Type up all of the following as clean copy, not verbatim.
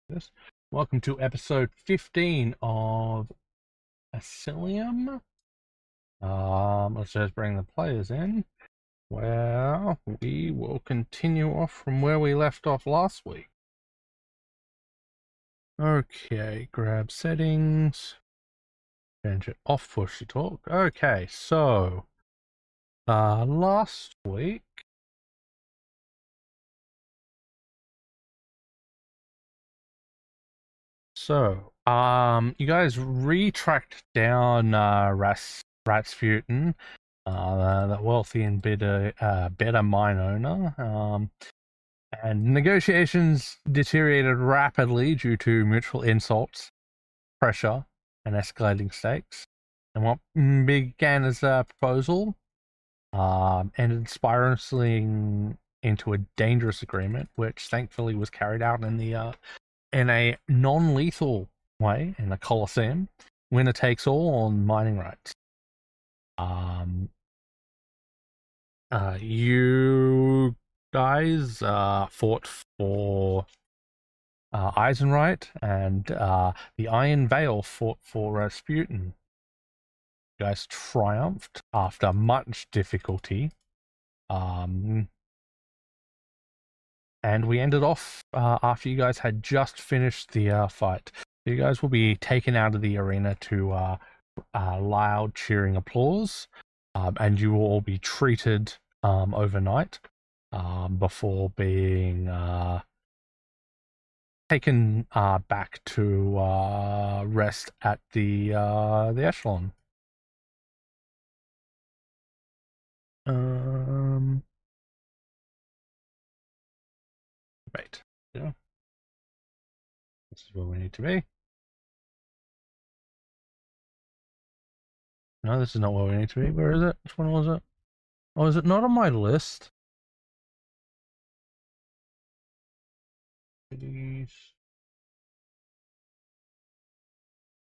Yes. Welcome to episode 15 of Elysium. Let's just bring the players in. Well, we will continue off from where we left off last week. Okay, grab settings. Change it off, push to talk. Okay, so last week you guys retracked down Rasputin, the wealthy and better mine owner, and negotiations deteriorated rapidly due to mutual insults, pressure, and escalating stakes. And what began as a proposal ended spiraling into a dangerous agreement, which thankfully was carried out in a non-lethal way in a Coliseum. Winner takes all on mining rights. You guys fought for Eisenreich, and the Iron Veil fought for Rasputin. You guys triumphed after much difficulty. And we ended off after you guys had just finished the fight. You guys will be taken out of the arena to loud cheering applause, and you will all be treated overnight before being taken back to rest at the echelon. Right. Yeah. This is where we need to be. No, this is not where we need to be. Where is it? Which one was it? Oh, is it not on my list? Please.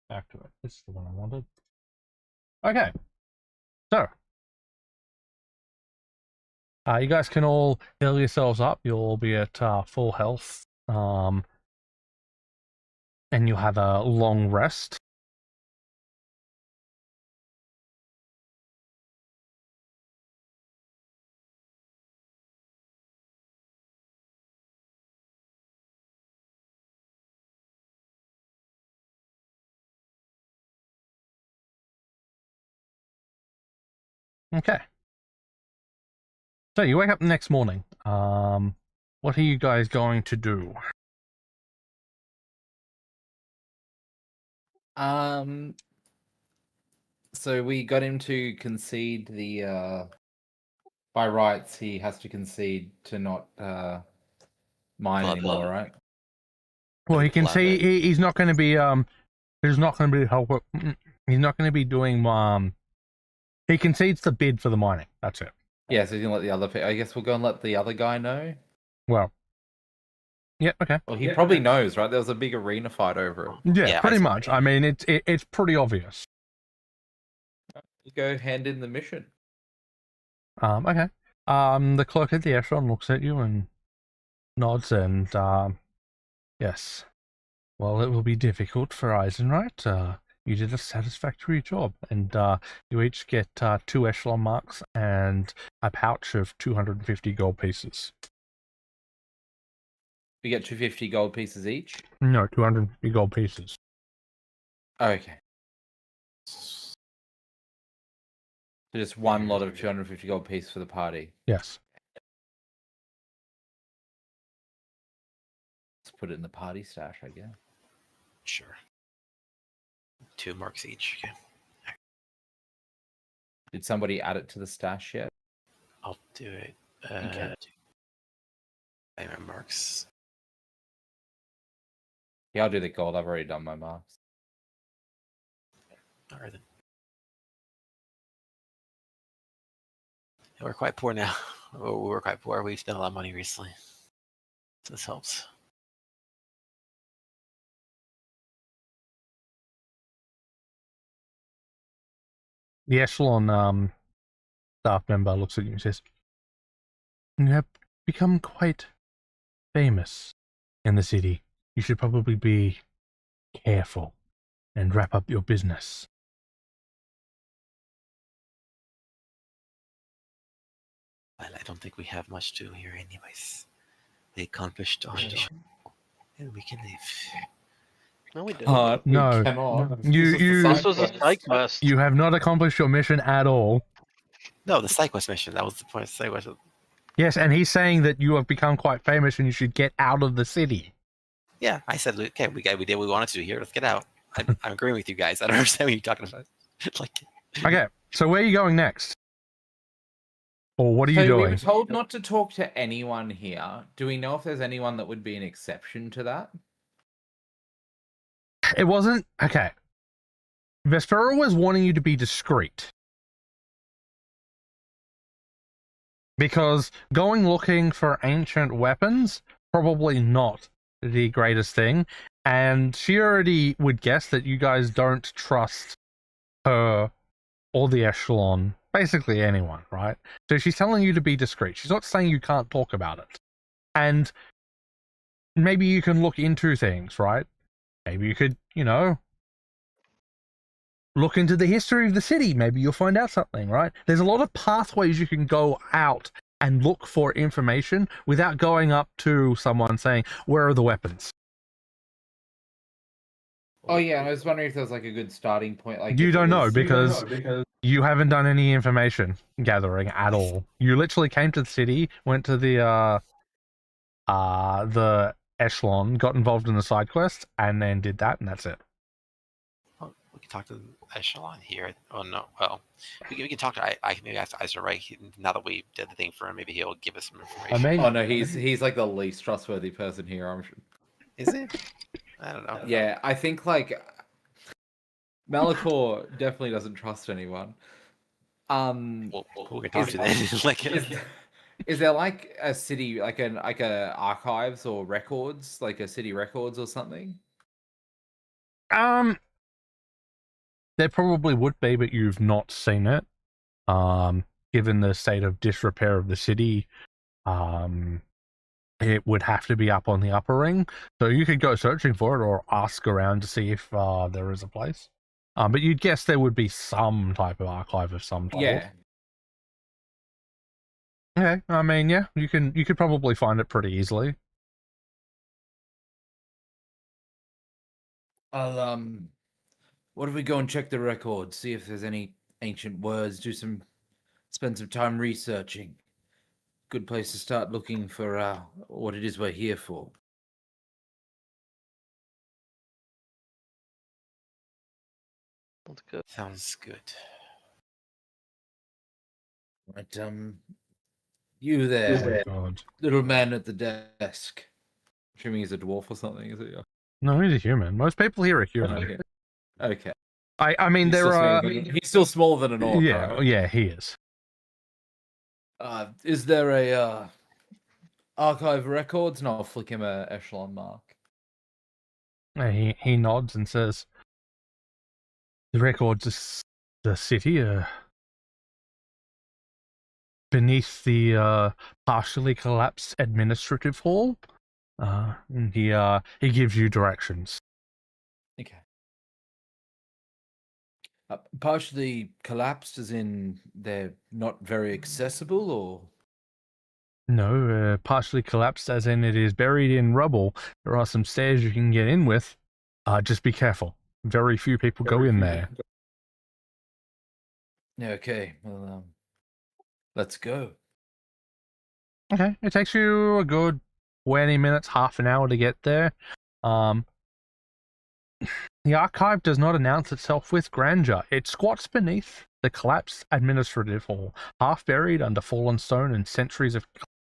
Back to it. This is the one I wanted. Okay. So. You guys can all heal yourselves up. You'll all be at full health. And you'll have a long rest. Okay. So you wake up the next morning. What are you guys going to do? So we got him to concede the by rights he has to concede to not mine anymore, right? Well, he can see he's not going to be he's not going to be help. He's not going to be doing he concedes the bid for the mining. That's it. Yeah, so he's gonna let the other. I guess we'll go and let the other guy know. Well, yeah, okay. Well, he probably knows, right? There was a big arena fight over it. Yeah, pretty much. I mean, it's pretty obvious. You go hand in the mission. Okay. The clerk at the echelon looks at you and nods, and yes. Well, it will be difficult for Eisenreich. You did a satisfactory job, and you each get 2 echelon marks and a pouch of 250 gold pieces. We get 250 gold pieces each? No, 250 gold pieces. Okay. So just one lot of 250 gold pieces for the party? Yes. Let's put it in the party stash, I guess. Sure. 2 marks each. Okay. Did somebody add it to the stash yet? I'll do it. Okay. Diamond marks. Yeah, I'll do the gold. I've already done my marks. Alright then. We're quite poor now. We're quite poor. We've spent a lot of money recently. So this helps. The echelon staff member looks at you and says, "You have become quite famous in the city. you should probably be careful and wrap up your business. Well, I don't think we have much to do here anyways. They accomplished our mission, and we can leave. No, we didn't. No. We cannot. This was a side quest. You have not accomplished your mission at all. No, the side quest mission. That was the point of the side quest. Yes, and he's saying that you have become quite famous and you should get out of the city. Yeah, I said, okay, we did what we wanted to do here. Let's get out. I'm agreeing with you guys. I don't understand what you're talking about. Like, Okay, so where are you going next? Or what are you So we doing? were told not to talk to anyone here. Do we know if there's anyone that would be an exception to that? It wasn't... Okay. Vespera was wanting you to be discreet. Because going looking for ancient weapons, probably not the greatest thing. And she already would guess that you guys don't trust her or the Echelon. Basically anyone, right? So she's telling you to be discreet. She's not saying you can't talk about it. And maybe you can look into things, right? Maybe you could, you know, look into the history of the city. Maybe you'll find out something, right? There's a lot of pathways you can go out and look for information without going up to someone saying, where are the weapons? Oh yeah, I was wondering if there was like a good starting point. Like You if it don't know was- because you haven't done any information gathering at all. You literally came to the city, went to the Echelon, got involved in the side quest, and then did that, and that's it. well, we can talk to the Echelon here. Oh no, well, we can talk to I maybe ask Iser, right? Now that we did the thing for him, maybe he'll give us some information. I mean, Oh no, he's like the least trustworthy person here. I'm sure. Is it? I don't know. Yeah, I think like Malachor definitely doesn't trust anyone. Well, we can talk to then. Like, Is there like a city, like a archives or records, like a city records or something? there probably would be, but you've not seen it. Given the state of disrepair of the city, it would have to be up on the upper ring. So you could go searching for it or ask around to see if there is a place. But you'd guess there would be some type of archive of some type. Yeah. Okay. I mean, yeah, you could probably find it pretty easily. I'll what if we go and check the records, see if there's any ancient words, spend some time researching. Good place to start looking for what it is we're here for. That's good. sounds good. Right, you there, Oh, God. little man at the desk. Assuming he's a dwarf or something, is it? No, he's a human. Most people here are human. Okay. I mean, He's there still are... smaller than- he's still smaller than an orc. Yeah, right? yeah, he is. Is there a archive records? And I'll flick him a echelon mark. He nods and says, the records of the city are beneath the partially collapsed administrative hall. And he gives you directions. Okay. Partially collapsed, as in they're not very accessible, or No, partially collapsed as in it is buried in rubble. There are some stairs you can get in with. Just be careful. Very few people go in there. yeah. Okay. Well, let's go. Okay, it takes you a good 20 minutes, half an hour to get there. The archive does not announce itself with grandeur. It squats beneath the collapsed administrative hall, half buried under fallen stone and centuries of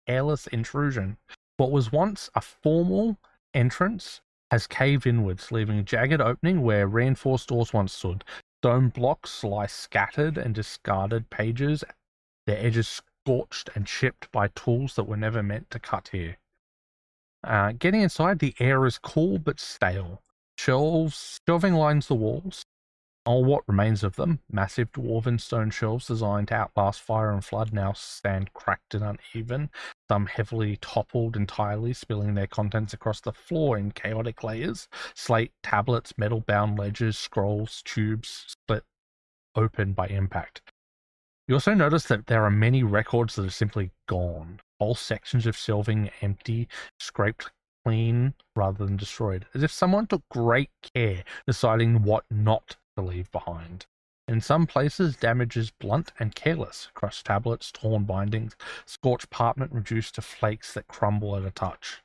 careless intrusion. What was once a formal entrance has caved inwards, leaving a jagged opening where reinforced doors once stood. Stone blocks lie scattered and discarded pages, their edges scorched and chipped by tools that were never meant to cut here. Getting inside, the air is cool but stale. Shelving lines the walls, or what remains of them. Massive dwarven stone shelves designed to outlast fire and flood now stand cracked and uneven. some heavily toppled entirely, spilling their contents across the floor in chaotic layers. Slate, tablets, metal-bound ledgers, scrolls, tubes split open by impact. You also notice that there are many records that are simply gone. Whole sections of shelving empty, scraped clean rather than destroyed, as if someone took great care deciding what not to leave behind. In some places, damage is blunt and careless. Crushed tablets, torn bindings, scorched parchment reduced to flakes that crumble at a touch.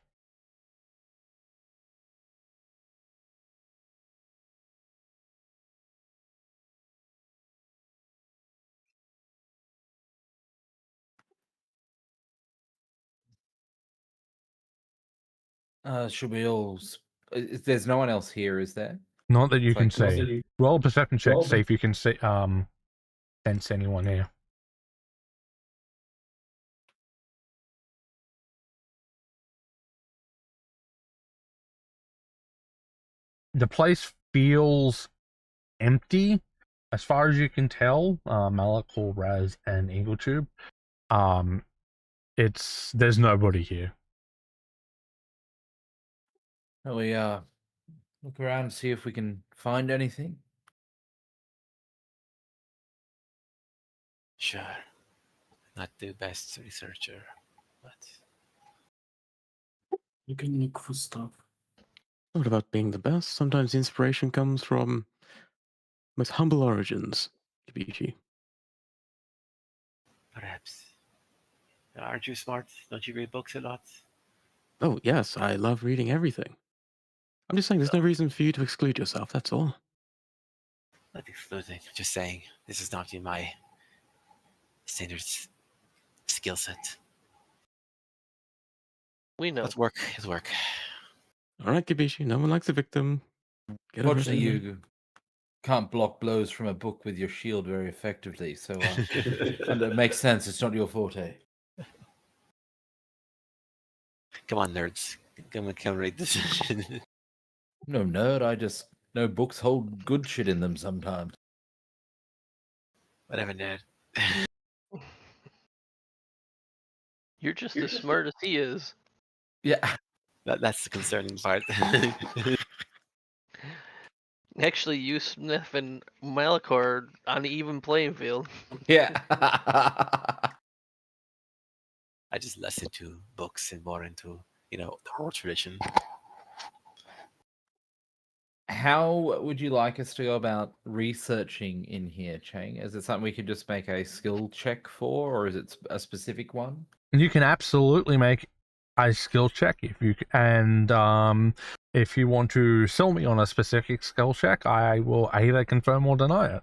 Should we all? There's no one else here, is there? Not that you It's can like, see. Roll a perception check to see if you can see, sense anyone here. The place feels empty, as far as you can tell. Malakor, Raz, and Eagletube. There's nobody here. Shall we look around and see if we can find anything? Sure. Not the best researcher, but You can look for stuff. What about being the best? Sometimes inspiration comes from most humble origins, Kibishi. perhaps. Aren't you smart? Don't you read books a lot? Oh, yes, I love reading everything. I'm just saying there's no reason for you to exclude yourself, that's all. Not excluding. Just saying, this is not in my standard skill set. We know. It's work. It's work. All right, Kibishi, no one likes a victim. Get over Fortunately, it. you can't block blows from a book with your shield very effectively, so and it makes sense. It's not your forte. Come on, nerds. Come read this. No nerd. I just know books hold good shit in them sometimes. Whatever, nerd. You're just as smart as he is. Yeah. That's the concerning part. Actually, you, Smith, and Malakor are on the even playing field. Yeah. I just less into books and more into, the oral tradition. How would you like us to go about researching in here, Chang? Is it something we could just make a skill check for, or is it a specific one? You can absolutely make a skill check if you want to sell me on a specific skill check, I will either confirm or deny it.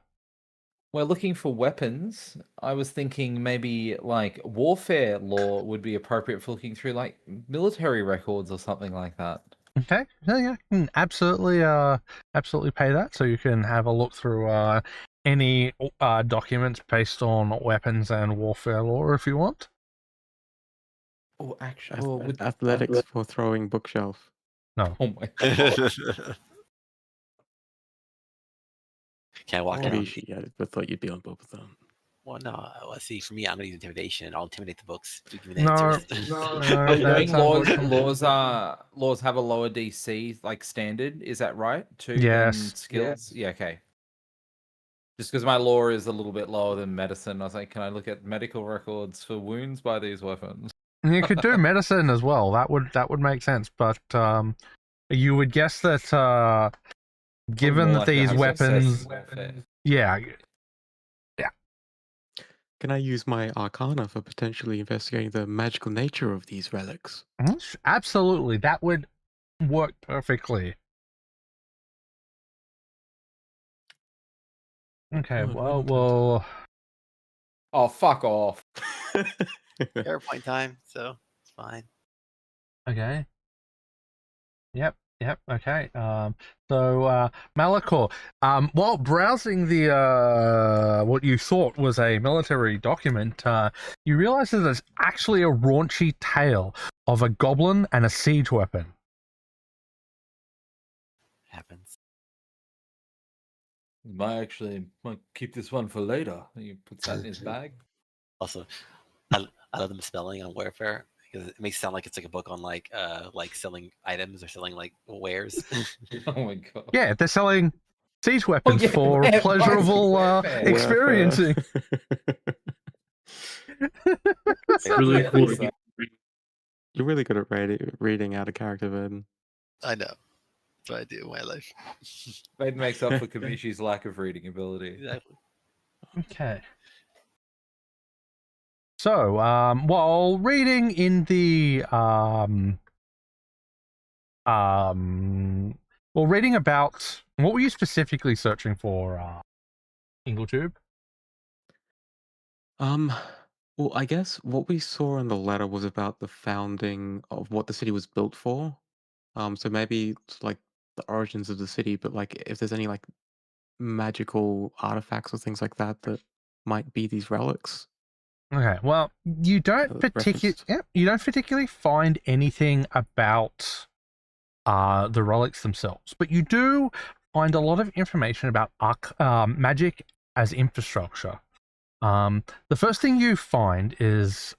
We're looking for weapons. I was thinking maybe like warfare lore would be appropriate for looking through like military records or something like that. Okay, yeah, you can absolutely pay that, so you can have a look through any documents based on weapons and warfare lore if you want. Oh, actually, Athletics for throwing bookshelf. No. Oh my god. Can't walk around. Kibishi, yeah, I thought you'd be on both of them. Well, no. Well, see, for me, I'm gonna use intimidation. I'll intimidate the books. You give me the No, answers. Knowing laws have a lower DC like standard, is that right? Than Yes. skills? Yeah, okay. Just because my lore is a little bit lower than medicine, I was like, can I look at medical records for wounds by these weapons? You could do medicine as well. That would make sense, but you would guess that given that these weapons, yeah. Can I use my arcana for potentially investigating the magical nature of these relics? Absolutely, that would work perfectly. Okay, well. Oh, fuck off. PowerPoint time, so it's fine. Okay. Yep, okay. So Malakor, while browsing the what you thought was a military document, you realize that there's actually a raunchy tale of a goblin and a siege weapon. Happens. Might keep this one for later. He puts that in his bag. Also, I love the misspelling on warfare. because it makes it sound like it's like a book on like selling items or selling like wares. Oh my god. Yeah, they're selling siege weapons yeah, for vampires pleasurable and warfare. experiencing. It's really Yeah, cool. that's that. You're really good at reading out of character, Vin. I know. That's what I do in my life. It makes up for Kamishi's lack of reading ability. Exactly. Okay. So, while reading in the well, reading about what were you specifically searching for, Ingletube? Well, I guess what we saw in the letter was about the founding of what the city was built for. So maybe it's like the origins of the city, but like if there's any like magical artifacts or things like that that might be these relics. Okay, well, you don't referenced. you don't particularly find anything about the relics themselves, but you do find a lot of information about magic as infrastructure. The first thing you find is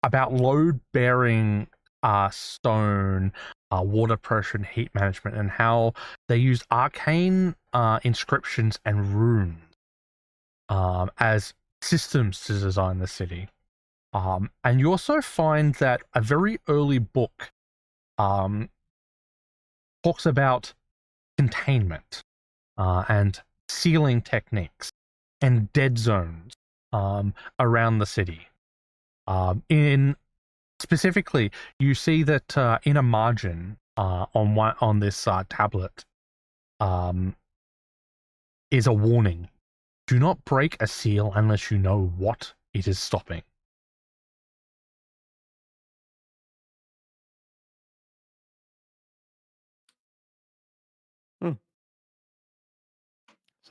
about load-bearing stone, water pressure, and heat management, and how they use arcane inscriptions and runes as systems to design the city. And you also find that a very early book talks about containment and sealing techniques and dead zones around the city. In specifically, you see that in a margin on this tablet is a warning: do not break a seal unless you know what it is stopping.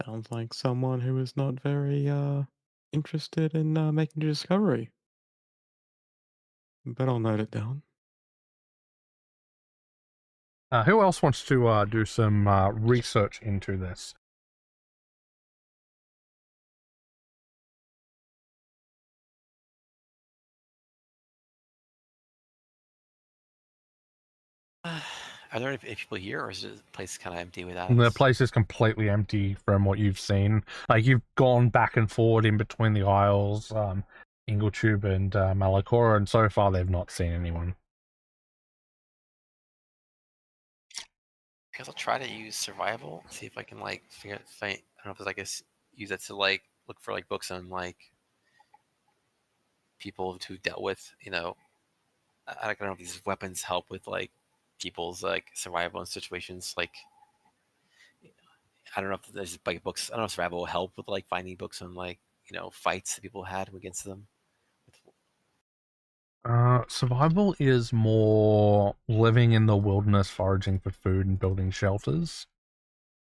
Sounds like someone who is not very interested in making a discovery. But I'll note it down. Who else wants to do some research into this? Are there any people here, or is the place kind of empty without The us? place is completely empty from what you've seen. Like, you've gone back and forward in between the aisles, Ingletube and Malakora, and so far they've not seen anyone. I guess I'll try to use survival, see if I can like figure out, I don't know if there's, I guess, use that to like look for like books on like people who dealt with, I don't know if these weapons help with like people's like survival in situations. Like, I don't know if there's like books. I don't know if survival will help with like finding books on like fights that people had against them. Survival is more living in the wilderness, foraging for food and building shelters.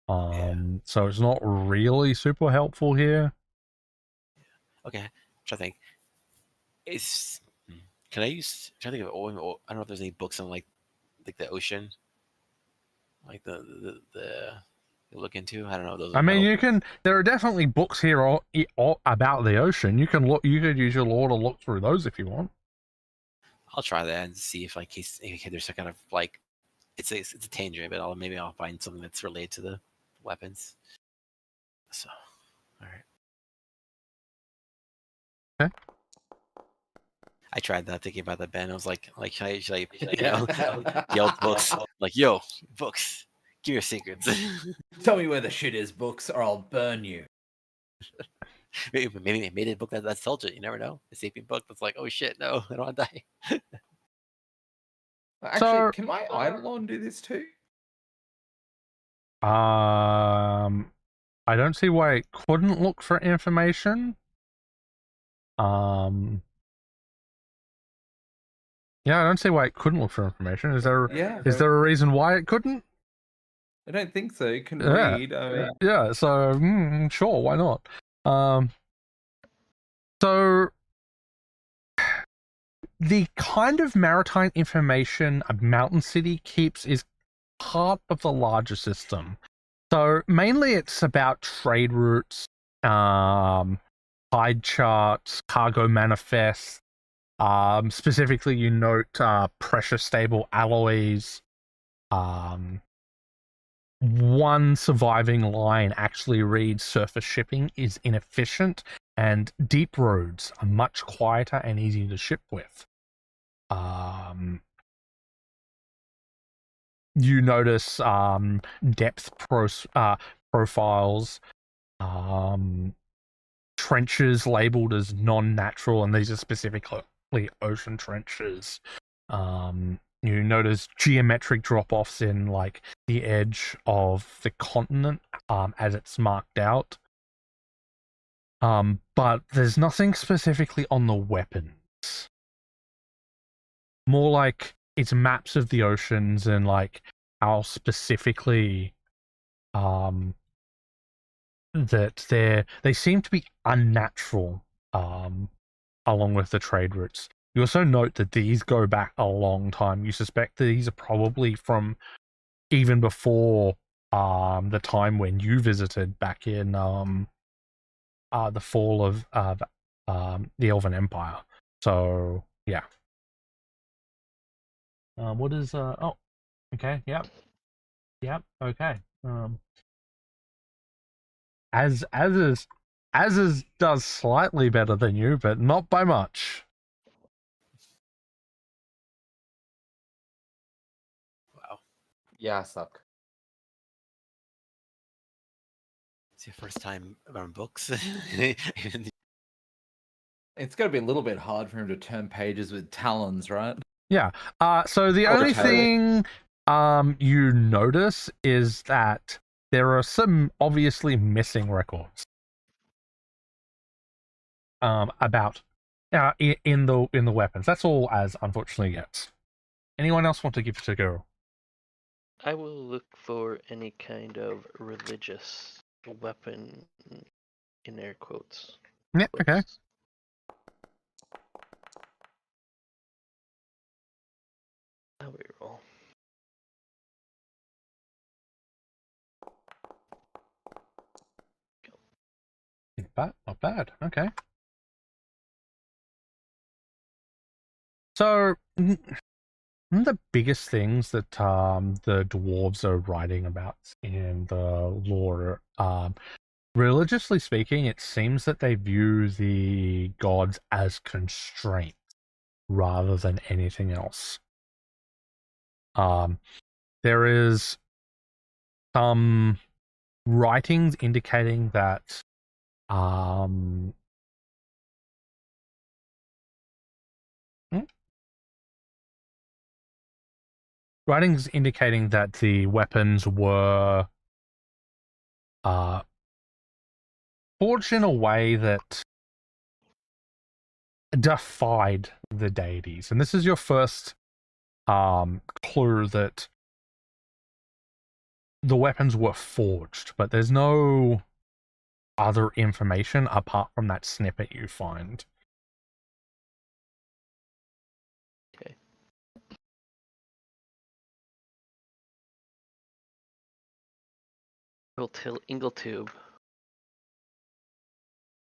So it's not really super helpful here. Okay, I'm trying to think. Can I use? I'm trying to think of. I don't know if there's any books on like the ocean, like the you look into. I don't know. Those. I mean, you can. There are definitely books here all about the ocean. You can look. You could use your lore to look through those if you want. I'll try that and see if like there's some kind of like it's a tangent, but maybe I'll find something that's related to the weapons. So, all right. Okay. I tried that thinking about that, Ben. I was like, should I yell books, like, yo, books, give me your secrets. Tell me where the shit is, books, or I'll burn you. Maybe they made a book that's told you. You never know. A sapient book that's like, oh shit, no, I don't want to die. Actually, can my Eidolon do this too? I don't see why it couldn't look for information. Yeah, I don't see why it couldn't look for information. Is there a reason why it couldn't? I don't think so. It can read. Yeah, so sure, why not? So the kind of maritime information a mountain city keeps is part of the larger system. So mainly it's about trade routes, tide charts, cargo manifests, Specifically, you note pressure stable alloys. One surviving line actually reads surface shipping is inefficient, and deep roads are much quieter and easier to ship with. You notice depth profiles, trenches labeled as non-natural, and these are specifically ocean trenches. You notice geometric drop-offs in like the edge of the continent as it's marked out. But there's nothing specifically on the weapons. More like it's maps of the oceans and like how specifically that they seem to be unnatural along with the trade routes. You also note that these go back a long time. You suspect that these are probably from even before the time when you visited back in the fall of the Elven Empire. So yeah. What is oh, okay, yep, okay. As is does slightly better than you, but not by much. Wow. Yeah, I suck. It's your first time around books. It's got to be a little bit hard for him to turn pages with talons, right? Yeah. So the Oh, only totally. thing you notice is that there are some obviously missing records about in the weapons. That's all as unfortunately gets. Anyone else want to give it a go? I will look for any kind of religious weapon in air quotes. Yeah, okay. How we roll. Not bad. Okay. So one of the biggest things that the dwarves are writing about in the lore, religiously speaking, it seems that they view the gods as constraints rather than anything else. There is some writings indicating that writings indicating that the weapons were forged in a way that defied the deities. And this is your first clue that the weapons were forged, but there's no other information apart from that snippet you find. Okay. We'll tell Ingletube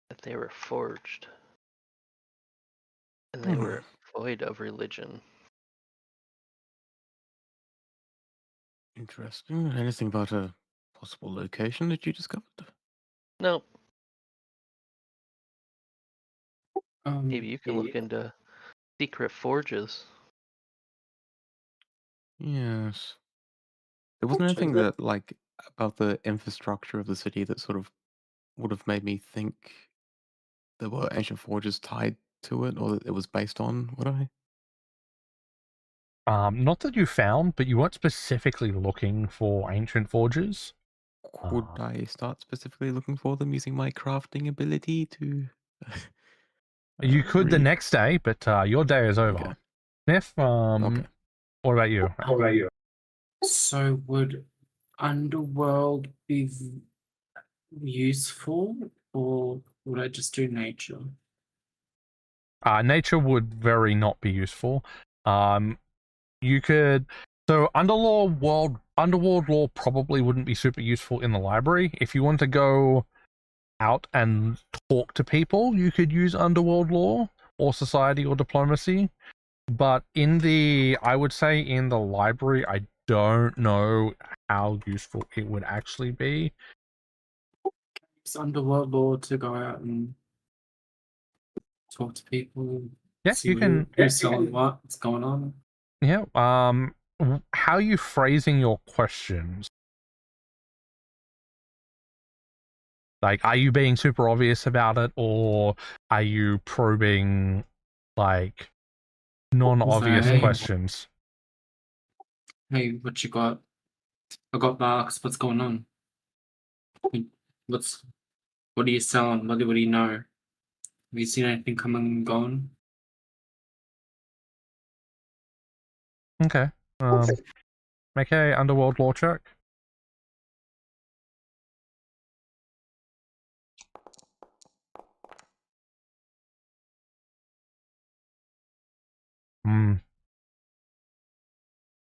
that they were forged and they were void of religion. Interesting. Anything about a possible location that you discovered? No. Maybe you can look into secret forges. Yes. There wasn't anything that, like, about the infrastructure of the city that sort of would have made me think there were ancient forges tied to it, or that it was based on, would I? Not that you found, but you weren't specifically looking for ancient forges. Could I start specifically looking for them using my crafting ability to... You could the next day, but your day is over. Okay. Sniff, Okay. what about you? So would underworld be useful, or would I just do nature? Nature would very not be useful. You could... So underworld law probably wouldn't be super useful in the library. If you want to go out and talk to people, you could use underworld law. or society or diplomacy. But I would say in the library, I don't know how useful it would actually be. It's underworld law to go out and talk to people. Yeah, See you can. who's selling what's going on. Yeah. How are you phrasing your questions? Like, are you being super obvious about it, or are you probing, like, non-obvious Hey. questions? Hey, what you got? I got box. What's going on? What are you selling? What do you know? Have you seen anything coming and going? Okay. Make a underworld law check.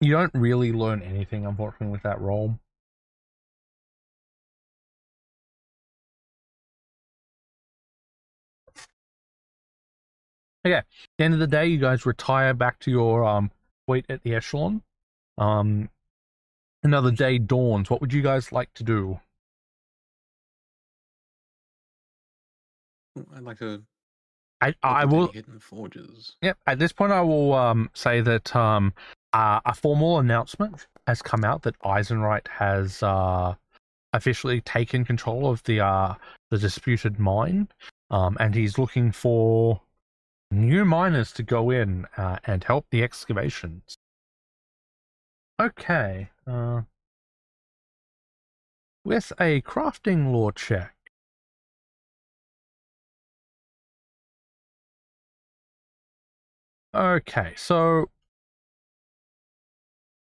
You don't really learn anything, unfortunately, with that roll. Okay. At the end of the day, you guys retire back to your wait at the echelon. Another day dawns. What would you guys like to do? I'd like to I look into will. any hidden forges. Yep. At this point, I will say that a formal announcement has come out that Eisenreich has officially taken control of the disputed mine, and he's looking for new miners to go in and help the excavations. Okay. With a crafting law check. Okay, so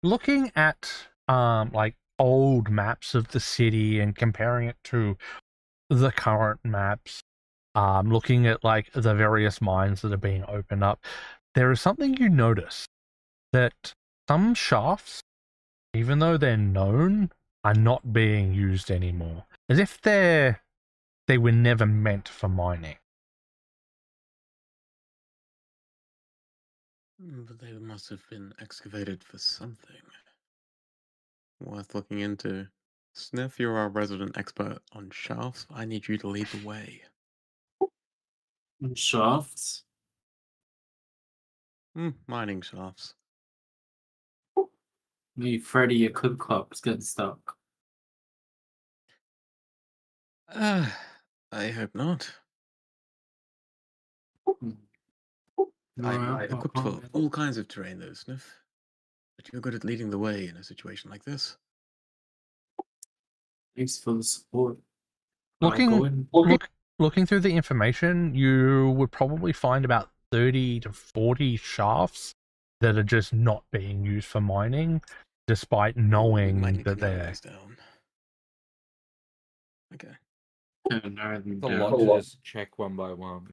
looking at like old maps of the city and comparing it to the current maps, looking at like the various mines that are being opened up, there is something you notice that some shafts, even though they're known, are not being used anymore, as if they were never meant for mining. But they must have been excavated for something. Worth looking into. Sniff, you're our resident expert on shafts. I need you to lead the way. Shafts. Mining shafts. Maybe Freddy, your clip clop's getting stuck. I hope not. I'm equipped for all kinds of terrain, though, Sniff. But you're good at leading the way in a situation like this. Thanks for the support. Looking through the information, you would probably find about 30 to 40 shafts that are just not being used for mining, despite knowing that they're. Down. Okay. It's a lot to just check one by one.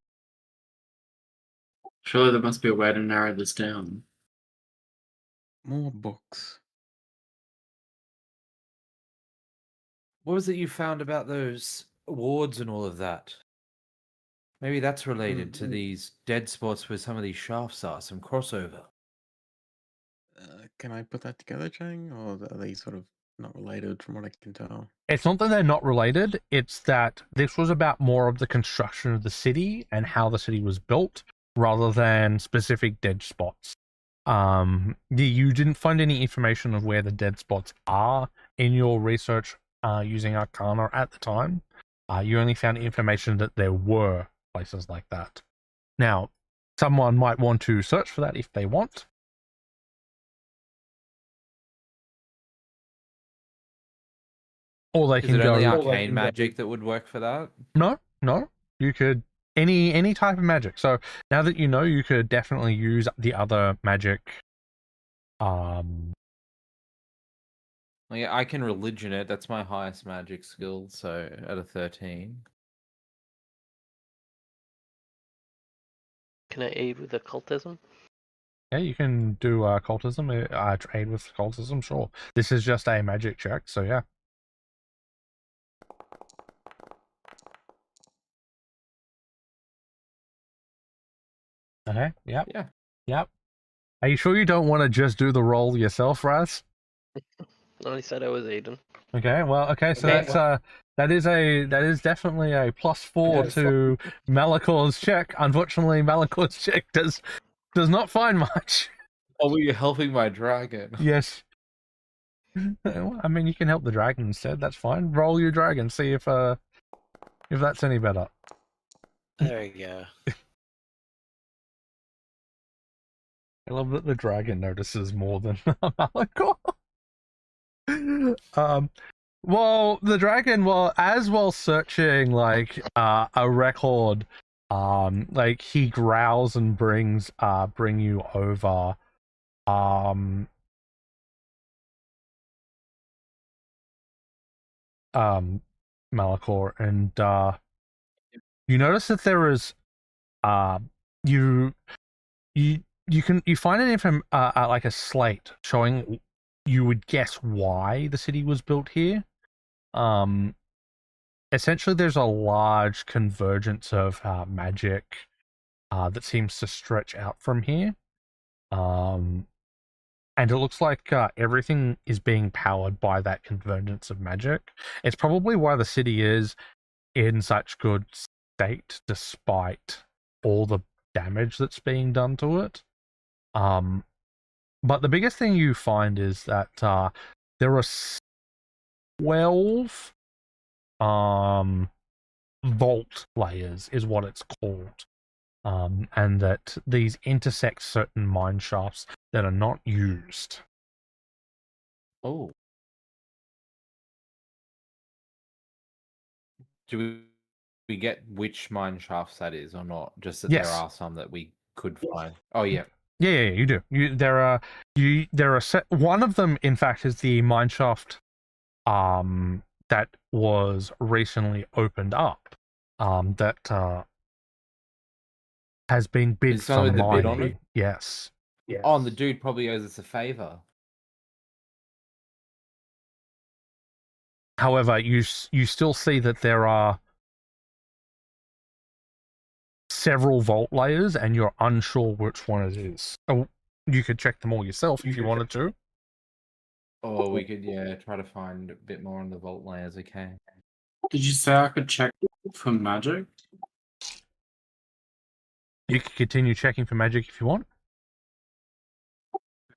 Surely there must be a way to narrow this down. More books. What was it you found about those wards and all of that? Maybe that's related to these dead spots where some of these shafts are, some crossover. Can I put that together, Chang? Or are they sort of not related from what I can tell? It's not that they're not related, it's that this was about more of the construction of the city and how the city was built, rather than specific dead spots. You didn't find any information of where the dead spots are in your research using Arcana at the time. You only found information that there were places like that. Now, someone might want to search for that if they want. Or they can Is it go. only arcane magic that would work for that? No. You could any type of magic. So now that you know, you could definitely use the other magic. Yeah, I can religion it. That's my highest magic skill. So at a 13. Can I aid with occultism? Yeah, you can do occultism. Trade with occultism. Sure. This is just a magic check. So yeah. Okay. Yep. Yeah. Yep. Are you sure you don't want to just do the roll yourself, Raz? I said I was Aiden. Okay. Well. Okay. So Okay. that is definitely a +4 to Malakor's check. Unfortunately, Malakor's check does not find much. Oh, you're helping my dragon. Yes. I mean, you can help the dragon instead. That's fine. Roll your dragon. See if that's any better. There we go. I love that the dragon notices more than Malakor. Well, the dragon, while searching like a record, like he growls and bring you over, Malakor, and you notice that there is, you find an like a slate showing, you would guess why the city was built here. Essentially, there's a large convergence of magic that seems to stretch out from here. And it looks like everything is being powered by that convergence of magic. It's probably why the city is in such good state despite all the damage that's being done to it. But the biggest thing you find is that there are 12 vault layers, is what it's called. And that these intersect certain mine shafts that are not used. Oh. Do we get which mine shafts that is or not? Just that Yes. there are some that we could find. Oh yeah. Yeah, you do. There are one of them, in fact, is the mine shaft that was recently opened up. That has been bid Is for someone with the bid on mining. it? Yes. Oh, and the dude probably owes us a favor. However, you still see that there are several vault layers, and you're unsure which one it is. Oh, you could check them all yourself if you wanted to. Or we could, try to find a bit more on the vault layers, okay? Did you say I could check for magic? You can continue checking for magic if you want.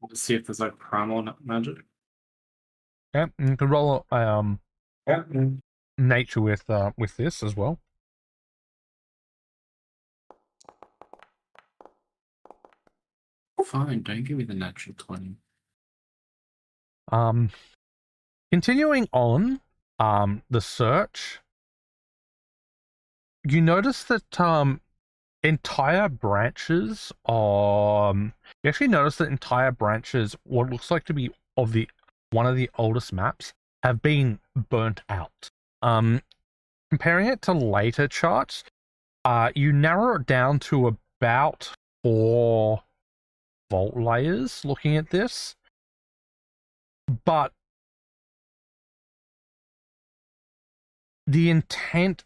To see if there's like primal magic? Yeah, you can roll Yeah. nature with this as well. Fine, don't give me the natural 20. Continuing on, the search, you notice that entire branches you actually notice that entire branches, what looks like to be of one of the oldest maps, have been burnt out. Comparing it to later charts, you narrow it down to about 4 vault layers looking at this, but the intent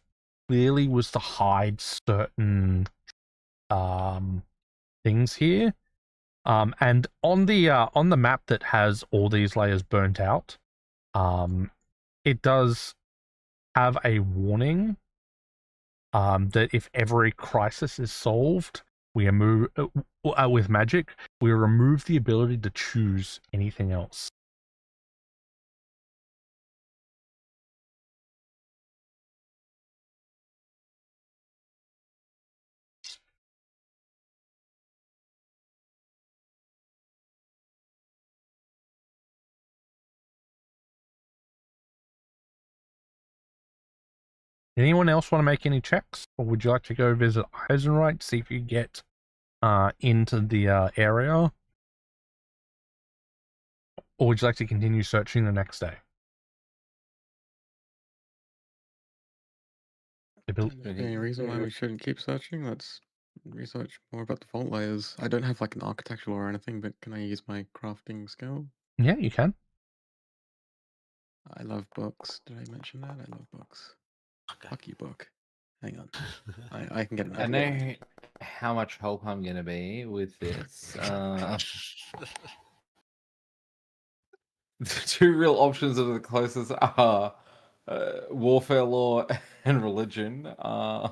clearly was to hide certain things here. And on the map that has all these layers burnt out, it does have a warning that if every crisis is solved, we with magic, we remove the ability to choose anything else. Anyone else want to make any checks, or would you like to go visit Eisenreich, see if you get into the area, or would you like to continue searching the next day? Any reason why we shouldn't keep searching? Let's research more about the vault layers. I don't have like an architectural or anything, but can I use my crafting skill? Yeah, you can. I love books. Did I mention that? I love books. Okay. Fuck you, book. Hang on. I can get an I know how much help I'm gonna be with this. The two real options of the closest are warfare law and religion. I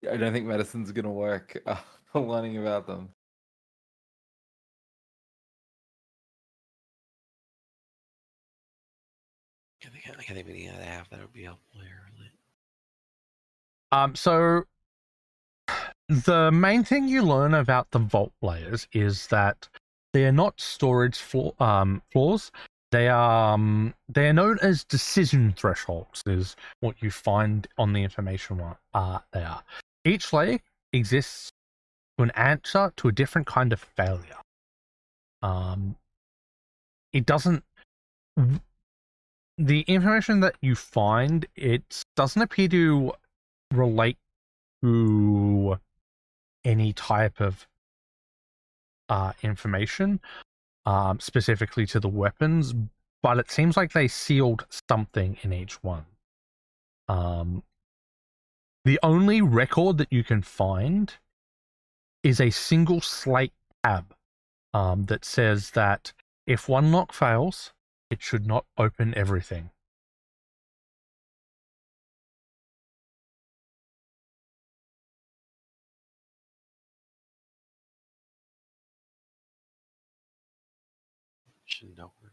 don't think medicine's gonna work for learning about them. I think we gotta have that would be helpful here. Really. So the main thing you learn about the vault layers is that they are not storage floors. They are known as decision thresholds. Is what you find on the information they are. Each layer exists to an answer to a different kind of failure. It doesn't. The information that you find, it doesn't appear to relate to any type of information, specifically to the weapons, but it seems like they sealed something in each one. The only record that you can find is a single slate tab that says that if one lock fails, it should not open everything. Should not work.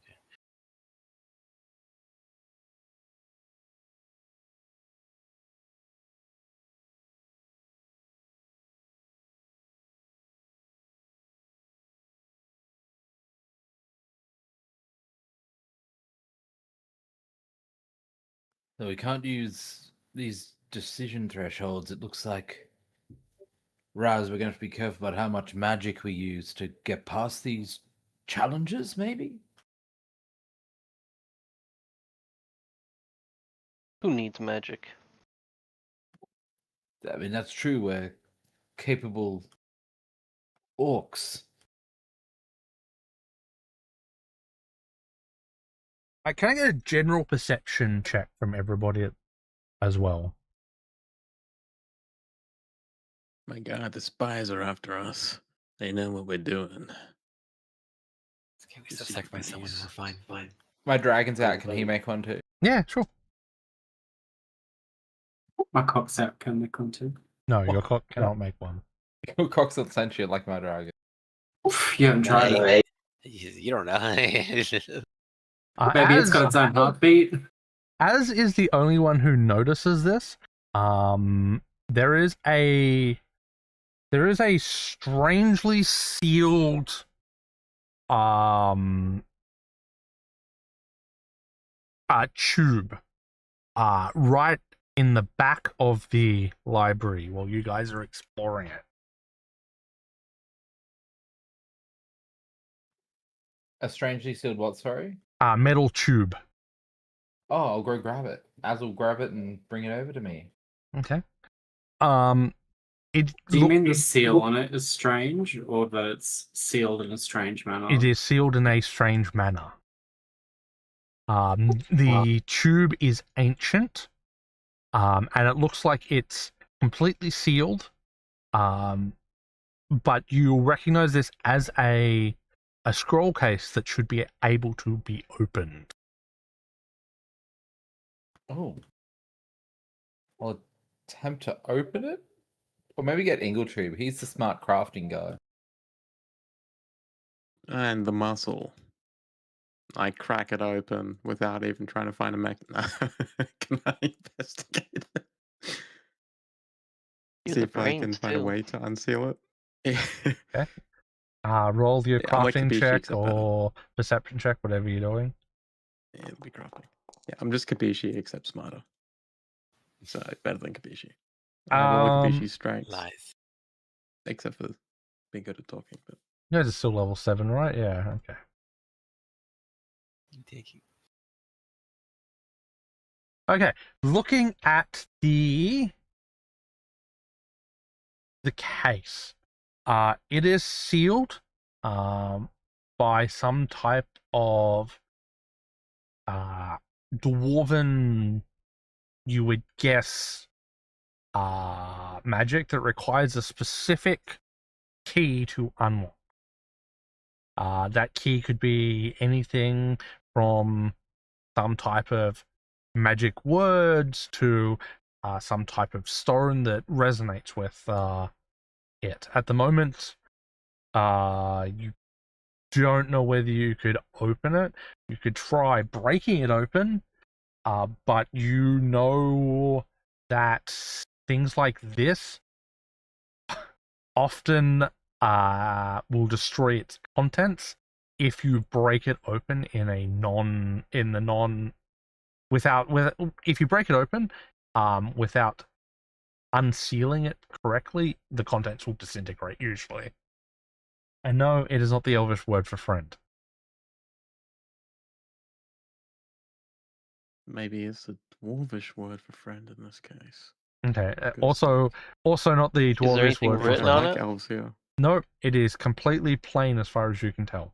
So we can't use these decision thresholds. It looks like, Raz, we're going to have to be careful about how much magic we use to get past these challenges, maybe? Who needs magic? I mean, that's true. We're capable orcs. Can I get a general perception check from everybody as well? My God, the spies are after us. They know what we're doing. Okay, we still sacrifice someone. We're fine. Fine. My dragon's out. Can he make one too? Yeah, sure. My cock's out. Can they come too? No, your cock cannot make one. Cock's not sentient like my dragon. Oof, you haven't tried it. You don't know. Maybe it's got its own heartbeat. As is the only one who notices this, there is a strangely sealed tube right in the back of the library while you guys are exploring it. A strangely sealed what, sorry? Metal tube. Oh, I'll go grab it. Az will grab it and bring it over to me. Okay. Do you mean the seal on it is strange, or that it's sealed in a strange manner? It is sealed in a strange manner. The tube is ancient, and it looks like it's completely sealed. But you recognize this as a scroll case that should be able to be opened. Oh. I'll attempt to open it? Or maybe get Ingletube. He's the smart crafting guy. And the muscle. I crack it open without even trying to find a Can I investigate it? Use See the if I can brains, find a too. way to unseal it. Okay. Roll your Yeah, I'm like crafting Kabishi, check except better. or perception check, whatever you're doing. Yeah, it'll be crafting. Yeah, I'm just Kabishi, except smarter. So better than Kabishi. I have all of Kabishi's strengths, Lies. except for being good at talking. But You guys are still level 7, right? Yeah, okay. Thank you. Okay, looking at the case, it is sealed by some type of dwarven, you would guess, magic that requires a specific key to unlock. That key could be anything from some type of magic words to some type of stone that resonates with it. At the moment, you don't know whether you could open it. You could try breaking it open, but you know that things like this often will destroy its contents if you break it open if you break it open without unsealing it correctly, the contents will disintegrate usually. And no, it is not the Elvish word for friend. Maybe it's a dwarvish word for friend in this case. Okay. Good Also not the there dwarvish anything word for written friend. on like it? elves here. No, it is completely plain as far as you can tell.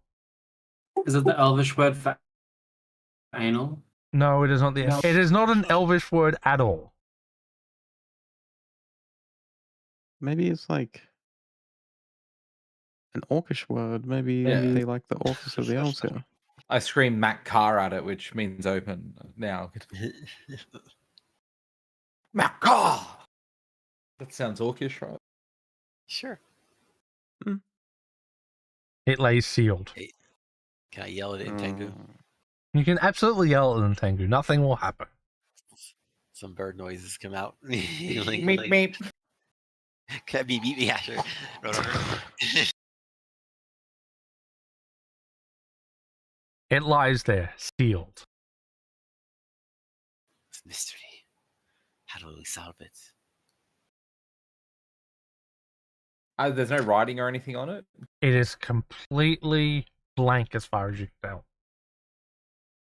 Is it the Elvish word for anal? No, it is not No. It is not an Elvish word at all. Maybe it's like an orcish word. Maybe Yeah. they like the orcs of the elves here. I scream Mac-car at it, which means open now. Mac-car! That sounds orcish, right? Sure. It lays sealed. Can I yell at it in Tengu? You can absolutely yell at them, Tengu. Nothing will happen. Some bird noises come out. Meep, Like, meep. can I be beat me? Yeah, sure. Run over. It lies there, sealed. It's a mystery. How do we solve it? There's no writing or anything on it? It is completely blank as far as you can tell.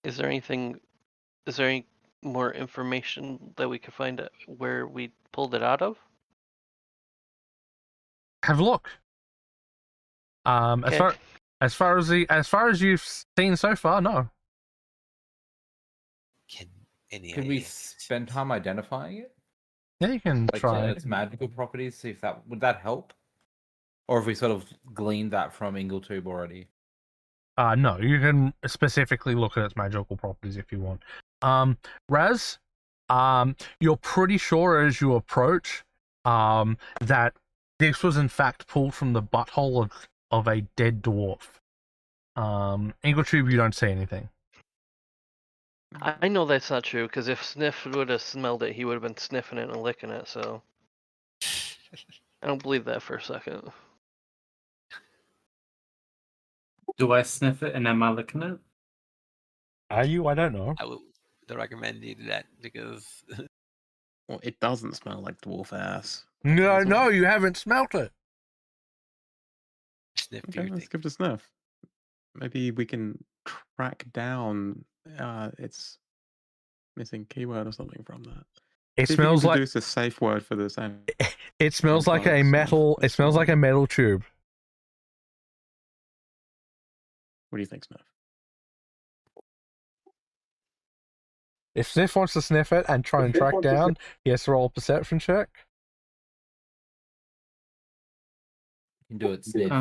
Is there any more information that we could find out where we pulled it out of? Have a look. Okay. As far as you've seen so far, no. Can any Could we idea? spend time identifying it? Yeah, you can Like try. its magical properties, see if would that help? Or have we sort of gleaned that from Ingletube already? No, you can specifically look at its magical properties if you want. Raz, you're pretty sure as you approach, that this was in fact pulled from the butthole of a dead dwarf. Ingletube, you don't see anything. I know that's not true, because if Sniff would have smelled it, he would have been sniffing it and licking it, so I don't believe that for a second. Do I sniff it and am I licking it? Are you? I don't know. I would don't recommend you do that because Well, it doesn't smell like dwarf ass. No, you haven't smelt it. sniff Okay, your let's thing. give it a sniff. Maybe we can track down its missing keyword or something from that. It See if you smells can like deduce a safe word for this. it smells like a Influence of metal. It this smells like a word. metal tube. What do you think, Sniff? If Sniff wants to sniff it and try and track down, he has to roll a perception check. You can do it sniff.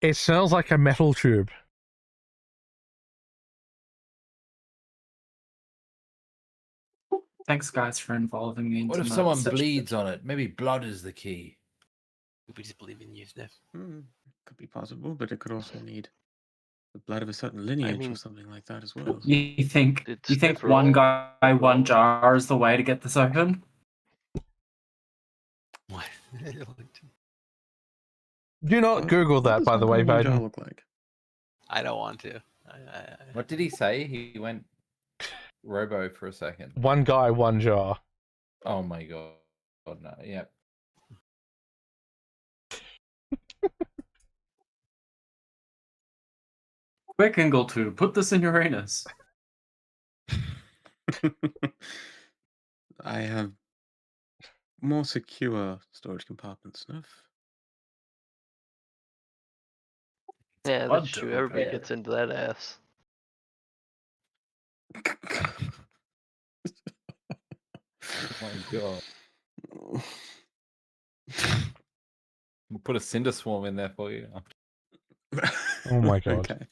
It smells like a metal tube. Thanks, guys, for involving me. What if someone bleeds on it? Maybe blood is the key. We just believe in you, Sniff. Could be possible, but it could also need the blood of a certain lineage or something like that as well. You think Did you think Sniff one roll? guy, one jar is the way to get this open? What? Do not Google What that, does by the way, one jar Biden. look like? I don't want to. What did he say? He went robo for a second. One guy, one jar. Oh my god. No. Yep. Quick, Ingletube, put this in your anus. I have more secure storage compartments, Sniff. Yeah, Blood that's true. to Everybody repair. gets into that ass. Oh my god. We'll put a cinder swarm in there for you. Oh my god. Okay.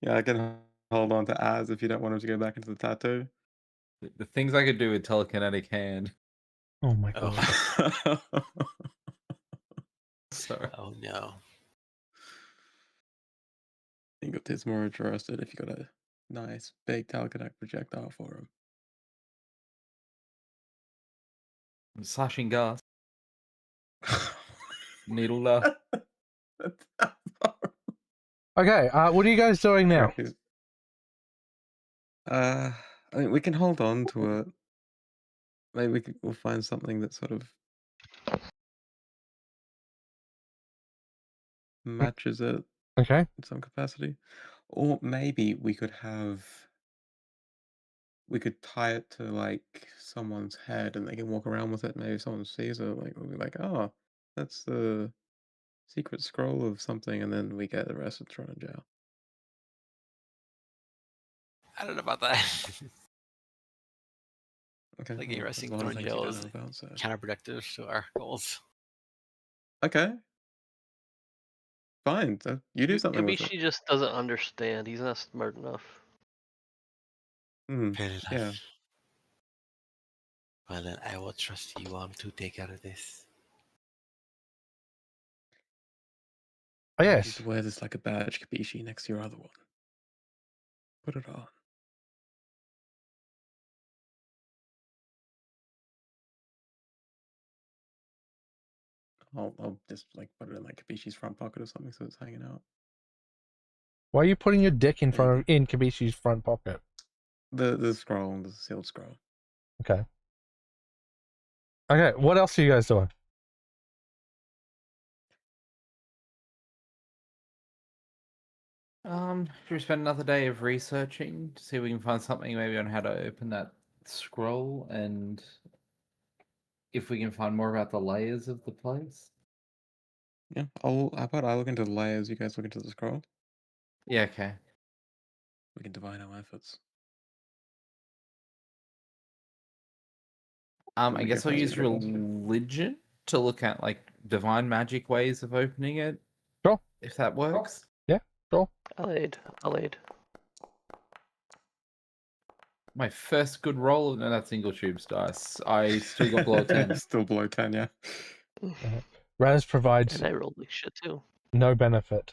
Yeah, I can hold on to Az if you don't want him to go back into the tattoo. The things I could do with telekinetic hand. Oh my Oh. god. Sorry. Oh no. He got his more interested if you got a nice big telekinetic projectile for him. I'm slashing gas. Needle dust. Okay, what are you guys doing now? I mean, we can hold on to it. Maybe we'll find something that sort of matches it Okay. in some capacity. Or maybe we could tie it to like someone's head and they can walk around with it. Maybe if someone sees it, like we'll be like, oh, that's the secret scroll of something, and then we get arrested, thrown in jail. I don't know about that. Okay, Like well, arresting there's a lot of throwing things you jail don't is know about, so. counterproductive to our goals. Okay. Fine. So you do something with it. Kabishi just doesn't understand. He's not smart enough. Hmm. Fair enough. Yeah. Well then, I will trust you on to take care of this. Oh, You yes. need to wear this like a badge, Kabishi, next to your other one. Put it on. I'll just like put it in like Kabishi's front pocket or something so it's hanging out. Why are you putting your dick in There you in Kabishi's front pocket? The scroll, the sealed scroll. Okay. Okay, what else are you guys doing? Should we spend another day of researching to see if we can find something maybe on how to open that scroll and if we can find more about the layers of the place? Yeah. How about I look into the layers, you guys look into the scroll? Yeah, okay. We can divide our efforts. I we guess go I'll first, use you go first? religion to look at like divine magic ways of opening it. Sure. If that works. Sure. I'll aid. My first good roll. No, that's single tubes dice. I still got below 10. Still below 10, yeah. Raz provides And I rolled like shit too. no benefit.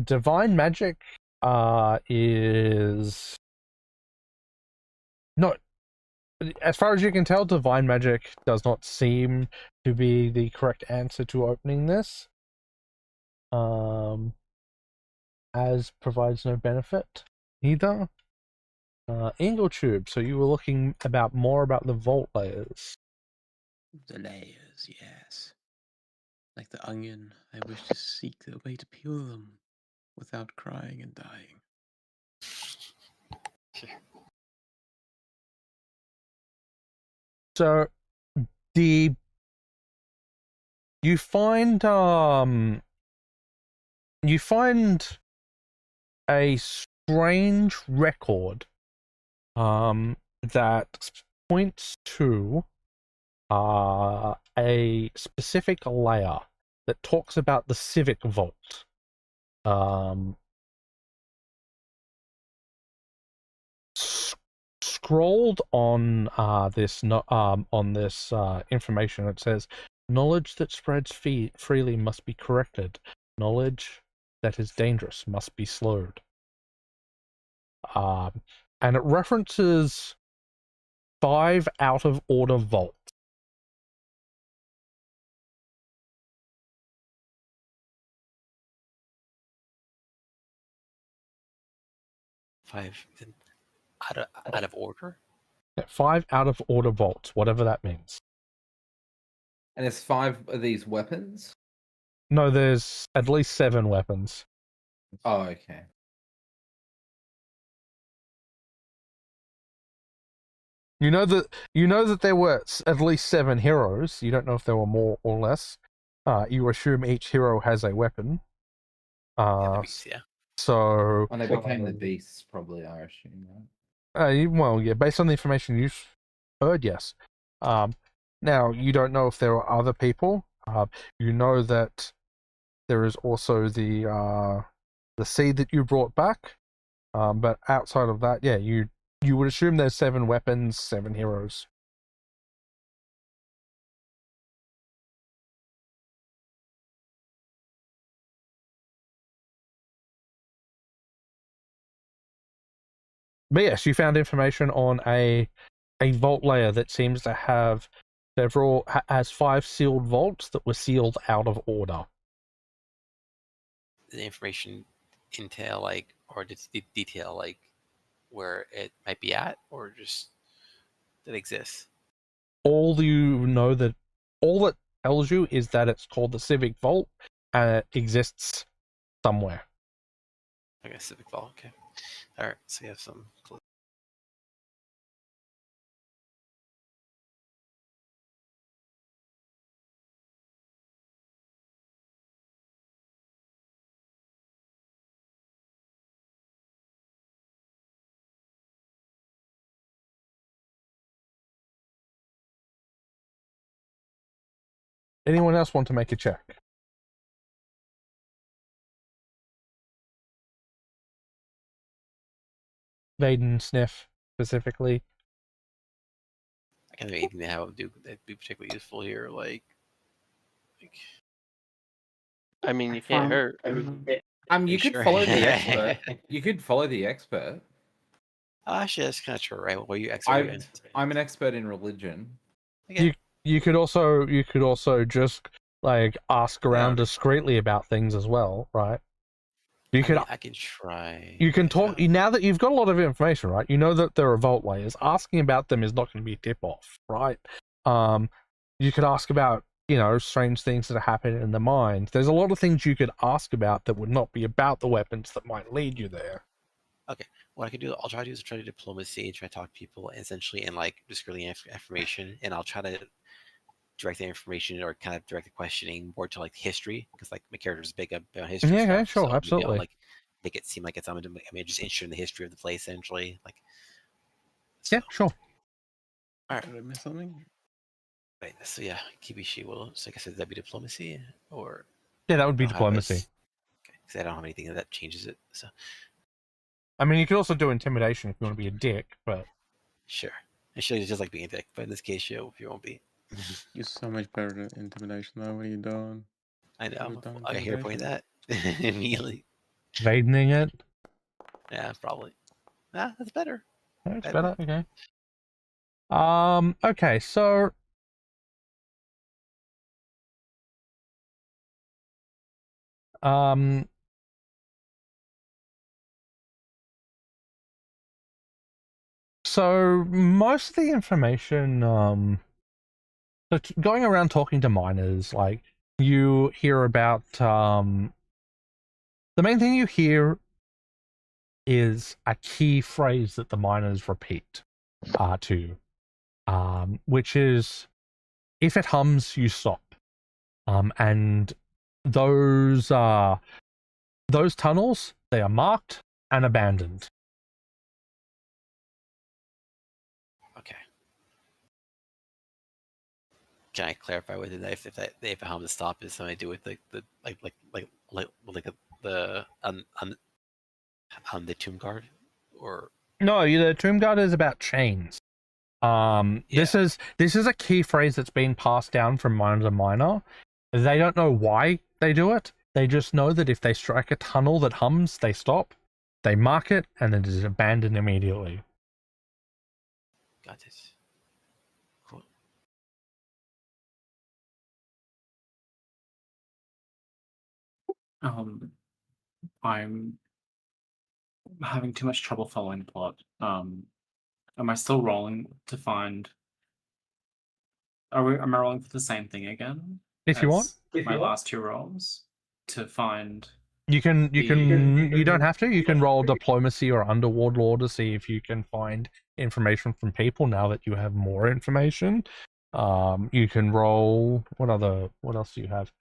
Divine magic is not, as far as you can tell, divine magic does not seem to be the correct answer to opening this. As provides no benefit either. Ingle tube, so you were looking more about the vault layers. The layers, yes. Like the onion, I wish to seek a way to peel them without crying and dying. So you find a strange record that points to a specific layer that talks about the civic vault. Scrolled on this information, it says, knowledge that spreads freely must be corrected. Knowledge that is dangerous must be slowed. And it references 5 out of order vaults. Five out of order. 5 out of order vaults, whatever that means. And there's 5 of these weapons? No, there's at least 7 weapons. Oh, okay. You know that there were at least 7 heroes. You don't know if there were more or less. You assume each hero has a weapon. Yeah, yeah. So. And they became the beasts, probably. I assume. Well, yeah. Based on the information you've heard, yes. Now you don't know if there are other people. You know that there is also the seed that you brought back. But outside of that, yeah, you would assume there's 7 weapons, 7 heroes. But yes, you found information on a vault layer that seems to have has 5 sealed vaults that were sealed out of order. The information entail like, or detail like where it might be at, or just that exists? All that tells you is that it's called the Civic Vault and it exists somewhere. Okay, Civic Vault. Okay. All right. So you have some clue. Anyone else want to make a check? Vaden, Sniff, specifically. I can't think of anything they have do that'd be particularly useful here. Like I mean, you can't hurt. You could sure? follow the expert. You could follow the expert. Actually, that's kind of true, right? What are you expert in? I'm an expert in religion. Okay. You could also just like ask around discreetly about things as well, right? I can try. You can talk now that you've got a lot of information, right? You know that there are vault layers. Asking about them is not going to be a tip off, right? You could ask about, strange things that are happening in the mind. There's a lot of things you could ask about that would not be about the weapons that might lead you there. Okay, what I can do, I'll try to do is try to diplomacy and try to talk to people essentially and like just really information, and I'll try to direct the information or kind of direct the questioning more to like history, because like my character is big about history. Yeah, stuff, sure, so absolutely. Maybe I'll, like make it seem like it's just interested in the history of the place essentially. Like, so. Yeah, sure. All right. Did I miss something? Right, so yeah, Kibishi will. So like I said, that'd be diplomacy, or yeah, that would be diplomacy. Okay, because I don't have anything that changes it. So, I mean, you could also do intimidation if you want to be a dick, but sure. And she'll just like being a dick, but in this case, you won't be. You're so much better at intimidation, though. What are you doing? I know. Done I hear point that immediately. Vadening it. Yeah, probably. That's better. That's better. Okay. Okay, so so most of the information, so going around talking to miners, like you hear about, the main thing you hear is a key phrase that the miners repeat to you, which is, if it hums, you stop. And those tunnels, they are marked and abandoned. Okay. Can I clarify with it that if a hum to stop is something to do with the the tomb guard, or no, the tomb guard is about chains. This is a key phrase that's been passed down from miner to miner. They don't know why they do it. They just know that if they strike a tunnel that hums, they stop, they mark it, and it is abandoned immediately. Got it. Cool. I'm having too much trouble following the plot. Am I still rolling to find? Am I rolling for the same thing again? If you want. My last 2 rolls to find You don't have to. You can roll Yeah. diplomacy or underworld law to see if you can find information from people now that you have more information. You can roll what else do you have?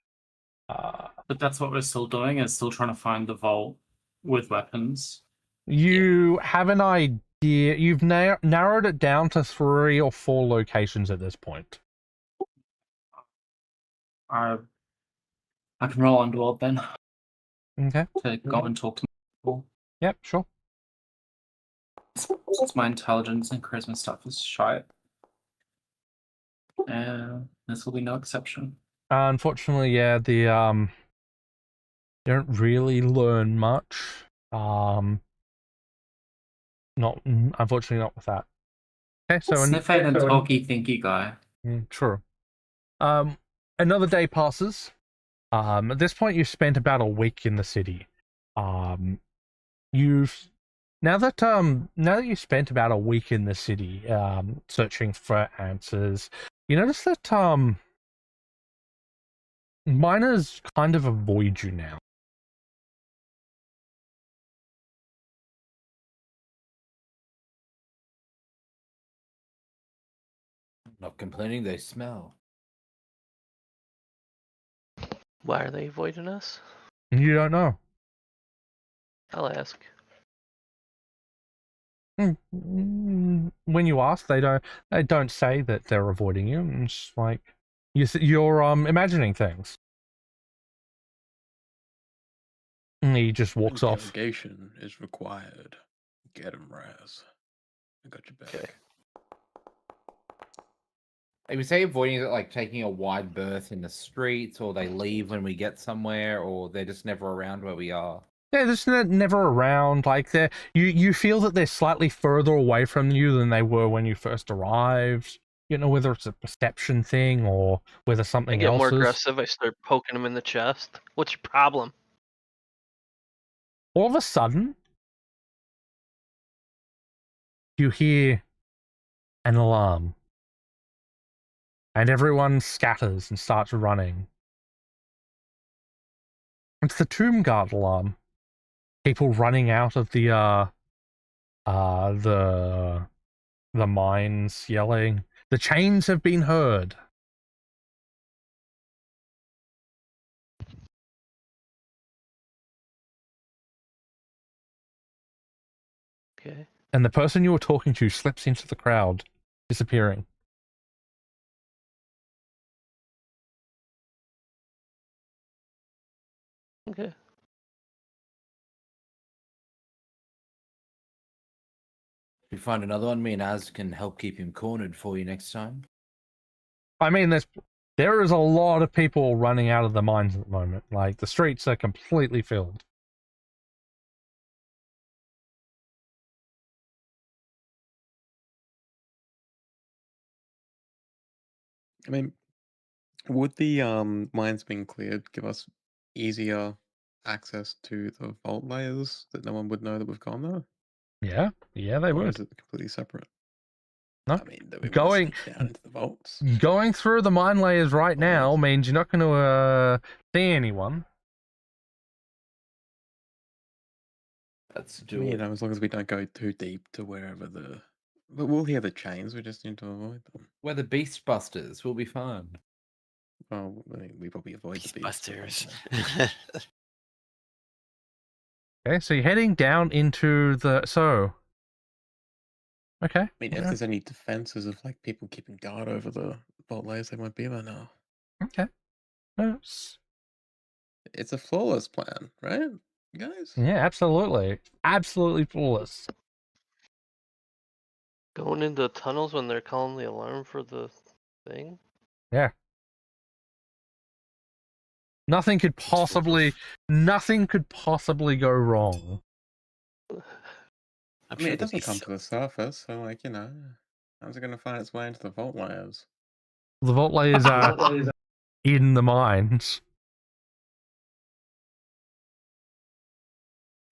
But that's what we're still doing, is still trying to find the vault with weapons. You have an idea. You've narrowed it down to 3 or 4 locations at this point. I can roll underworld then Okay. to go and talk to people. Yep, sure. Since my intelligence and charisma stuff is shy. This will be no exception. Unfortunately, yeah, the you don't really learn much. Unfortunately not with that. Okay, so Sniff ain't a talky thinky guy. True. Another day passes. At this point, you've spent about a week in the city. Now that you've spent about a week in the city, searching for answers, you notice that miners kind of avoid you now. Not complaining, they smell. Why are they avoiding us? You don't know. I'll ask. When you ask, they don't say that they're avoiding you. It's like you're imagining things. And he just walks off. Interrogation is required. Get him, Raz. I got your back. Okay. If we say avoiding, is it like taking a wide berth in the streets, or they leave when we get somewhere, or they're just never around where we are? Yeah, they're just never around. Like you feel that they're slightly further away from you than they were when you first arrived. You know, whether it's a perception thing or whether I something get else more is. aggressive. I start poking him in the chest. What's your problem? All of a sudden, you hear an alarm. And everyone scatters and starts running. It's the Tomb Guard alarm. People running out of the mines, yelling, "The chains have been heard." Okay. And the person you were talking to slips into the crowd, disappearing. Okay. If we find another one, me and Az can help keep him cornered for you next time. I mean, there is a lot of people running out of the mines at the moment. Like, the streets are completely filled. I mean, would the mines being cleared give us easier access to the vault layers that no one would know that we've gone there? Yeah, they Or would. is it completely separate? No. I mean, do we want to Going sneak down into the vaults? going through the mine layers right now Layers. means you're not going to see anyone. Let's I do mean, it. you know, as long as we don't go too deep to wherever but we'll hear the chains. We just need to avoid them. We're the Beast Busters. We'll be fine. Well, I mean, we probably avoid the beasts. Busters. Okay, so you're heading down into the... Okay. I mean, if there's any defenses of like people keeping guard over the vault layers, they won't be there now. Okay. It's a flawless plan, right, you guys? Yeah, absolutely. Absolutely flawless. Going into tunnels when they're calling the alarm for the thing? Yeah. Nothing could possibly go wrong. I'm I mean, sure it the doesn't come beasts. to the surface, so like, you know, how's it going to find its way into the vault layers? The vault layers are in the mines.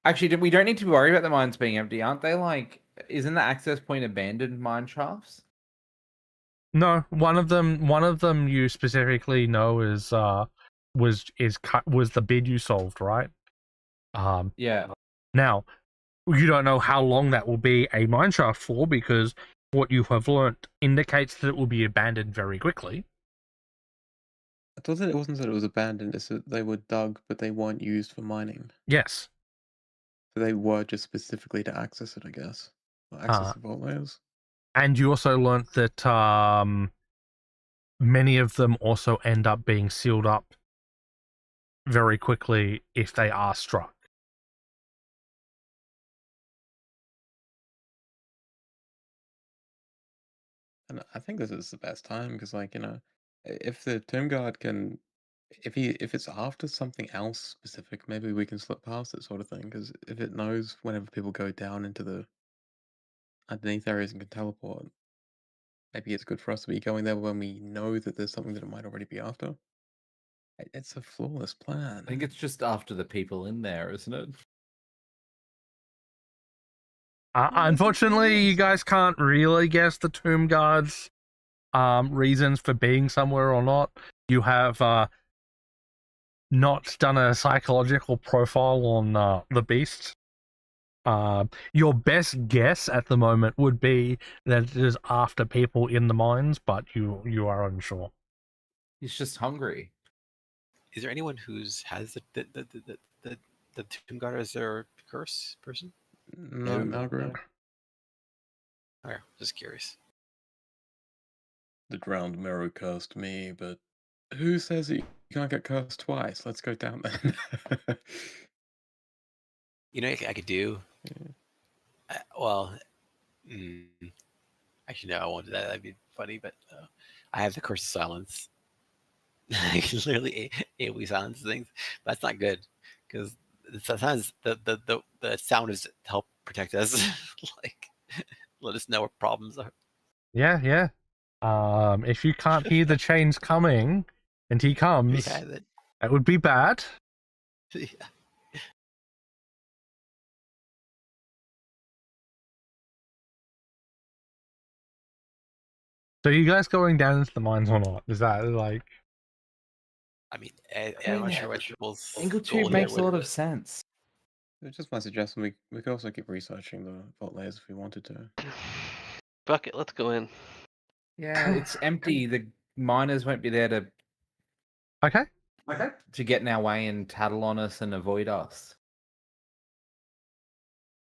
Actually, we don't need to worry about the mines being empty, aren't they? Like, isn't the access point abandoned mine shafts? No, one of them you specifically know is was the bid you solved, right? Yeah. Now, you don't know how long that will be a mineshaft for, because what you have learnt indicates that it will be abandoned very quickly. I thought that it wasn't that it was abandoned, it's that they were dug, but they weren't used for mining. Yes. So they were just specifically to access it, I guess. Or access the vault layers. And you also learnt that many of them also end up being sealed up very quickly if they are struck. And I think this is the best time because, like, you know, if the Tomb Guard can, if it's after something else specific, maybe we can slip past it, sort of thing. Because if it knows whenever people go down into the underneath areas and can teleport, maybe it's good for us to be going there when we know that there's something that it might already be after. It's a flawless plan. I think it's just after the people in there, isn't it? Unfortunately, you guys can't really guess the Tomb Guard's reasons for being somewhere or not. You have not done a psychological profile on the beast. Your best guess at the moment would be that it is after people in the mines, but you are unsure. He's just hungry. Is there anyone who's has the Tomb Guard as their curse person? No, Malgrim. Okay, just curious. The drowned mirror cursed me, but who says that you can't get cursed twice? Let's go down then. You know what I could do? Yeah. Well, actually, no, I won't do that. That'd be funny, but I have the Curse of Silence. I can literally AoE silence things. That's not good, because sometimes the sound is to help protect us. Like, let us know what problems are. Yeah. If you can't hear the chains coming, and he comes, Yeah, that would be bad. yeah. So you guys going down into the mines or not? Is that like... I mean, I'm not sure what people's Single goal tube there makes a would lot be. of sense. It's just my suggestion. We could also keep researching the vault layers if we wanted to. Fuck it, let's go in. Yeah, it's empty. The miners won't be there Okay. to get in our way and tattle on us and avoid us.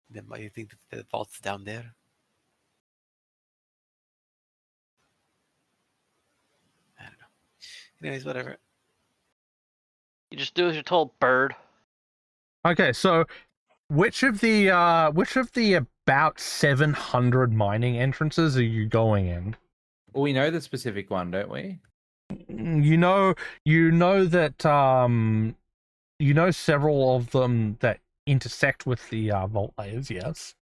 Then why do you think that the vault's down there? I don't know. Anyways, whatever. You just do as you're told, bird. Okay, so which of the about 700 mining entrances are you going in? Well, we know the specific one, don't we? You know that you know several of them that intersect with the vault layers, yes.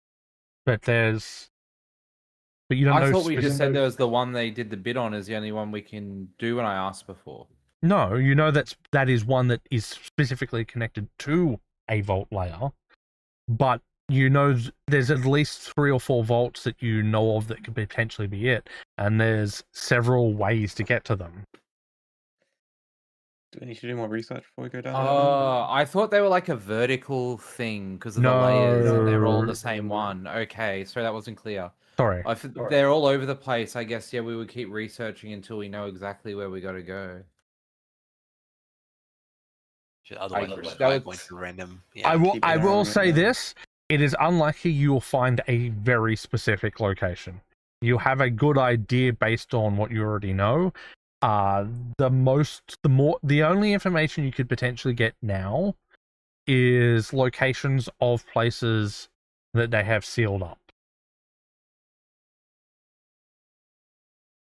But you don't know. I thought we just said there was the one they did the bid on is the only one we can do when I asked before. No, you know that is one that is specifically connected to a vault layer, but you know there's at least 3 or 4 vaults that you know of that could potentially be it, and there's several ways to get to them. Do we need to do more research before we go down? I thought they were like a vertical thing because of the layers, and they're all in the same one. Okay, so that wasn't clear. Sorry. They're all over the place. I guess, yeah, we would keep researching until we know exactly where we got to go. Otherwise, we're just going through random. Yeah, I will say this: it is unlikely you will find a very specific location. You have a good idea based on what you already know. The only information you could potentially get now is locations of places that they have sealed up.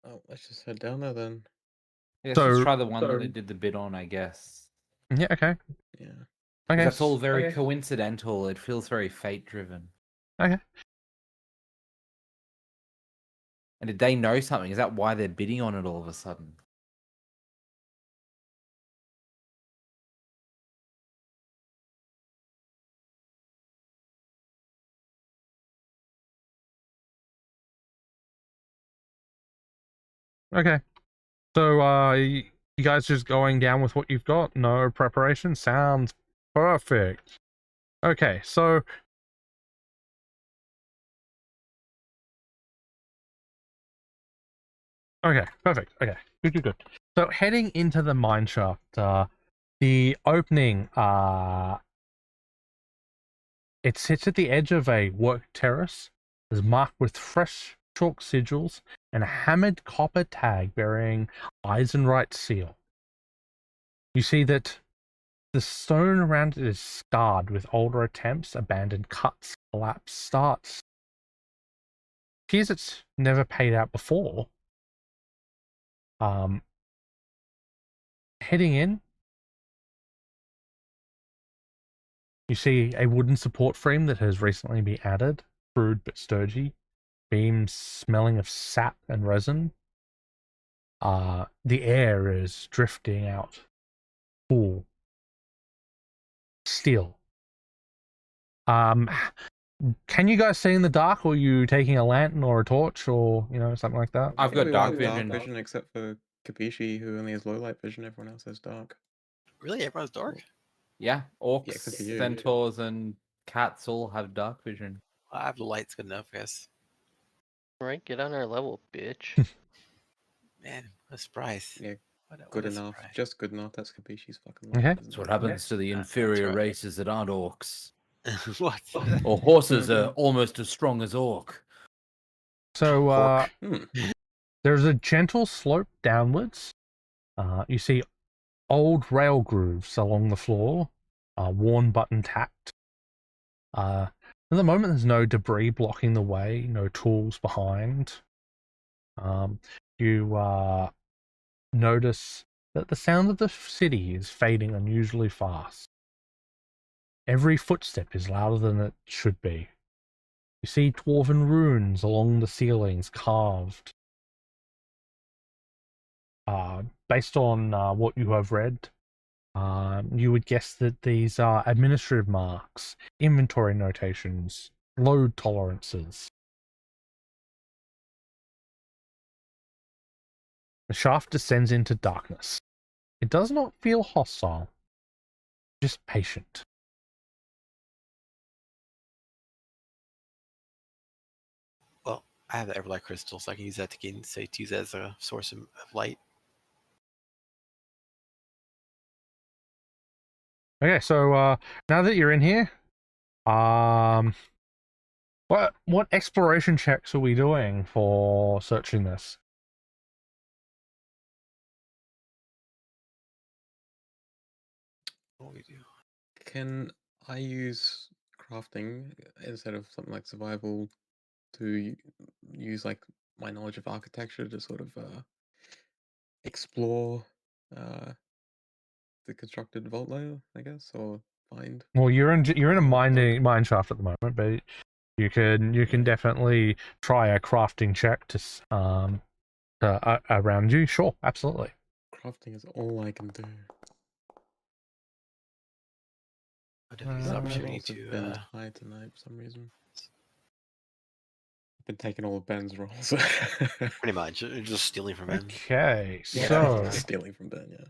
Oh, let's just head down there then. Yeah, let's try the one that they did the bid on, I guess. Yeah, okay. Yeah. Okay. That's all very coincidental. It feels very fate-driven. Okay. And did they know something? Is that why they're bidding on it all of a sudden? Okay. So, you guys just going down with what you've got? No preparation? Sounds perfect. Okay, so okay, perfect. Okay, good. So heading into the mine shaft, the opening, it sits at the edge of a work terrace, is marked with fresh chalk sigils and a hammered copper tag bearing Eisenright's seal. You see that the stone around it is scarred with older attempts, abandoned cuts, collapsed starts. Appears it's never paid out before. Heading in, you see a wooden support frame that has recently been added, crude but sturdy, beams smelling of sap and resin. The air is drifting out, cool, still. Can you guys see in the dark, or are you taking a lantern or a torch, or something like that? I've got we all dark have vision. except for Kapishi, who only has low light vision. Everyone else has dark. Really, everyone's dark. Yeah, orcs, except for you. centaurs, and cats all have dark vision. I have the light's good enough, I guess. Right, get on our level, bitch. Man, what a surprise. Yeah, What good a enough. surprise. Just good enough. That's Kapishi's fucking Okay. light. That's what happens to the That's inferior right. races that aren't orcs. What? Or horses are almost as strong as orc. So, Hmm. there's a gentle slope downwards. You see old rail grooves along the floor, worn but intact. At the moment, there's no debris blocking the way, no tools behind. You notice that the sound of the city is fading unusually fast. Every footstep is louder than it should be. You see dwarven runes along the ceilings carved. Based on what you have read, you would guess that these are administrative marks, inventory notations, load tolerances. The shaft descends into darkness. It does not feel hostile, just patient. Well, I have the Everlight crystal, so I can use that to use that as a source of light. Okay, so now that you're in here, what exploration checks are we doing for searching this? What do we do? Can I use crafting instead of something like survival to use like my knowledge of architecture to sort of explore the constructed vault layer, I guess, or find? Well, you're in a mine shaft at the moment, but you can definitely try a crafting check around you. Sure, absolutely. Crafting is all I can do. I didn't use the opportunity Rolls have to. been high tonight for some reason. I've been taking all of Ben's rolls. Pretty much, just stealing from him. Okay, Yeah, so stealing from Ben, yeah.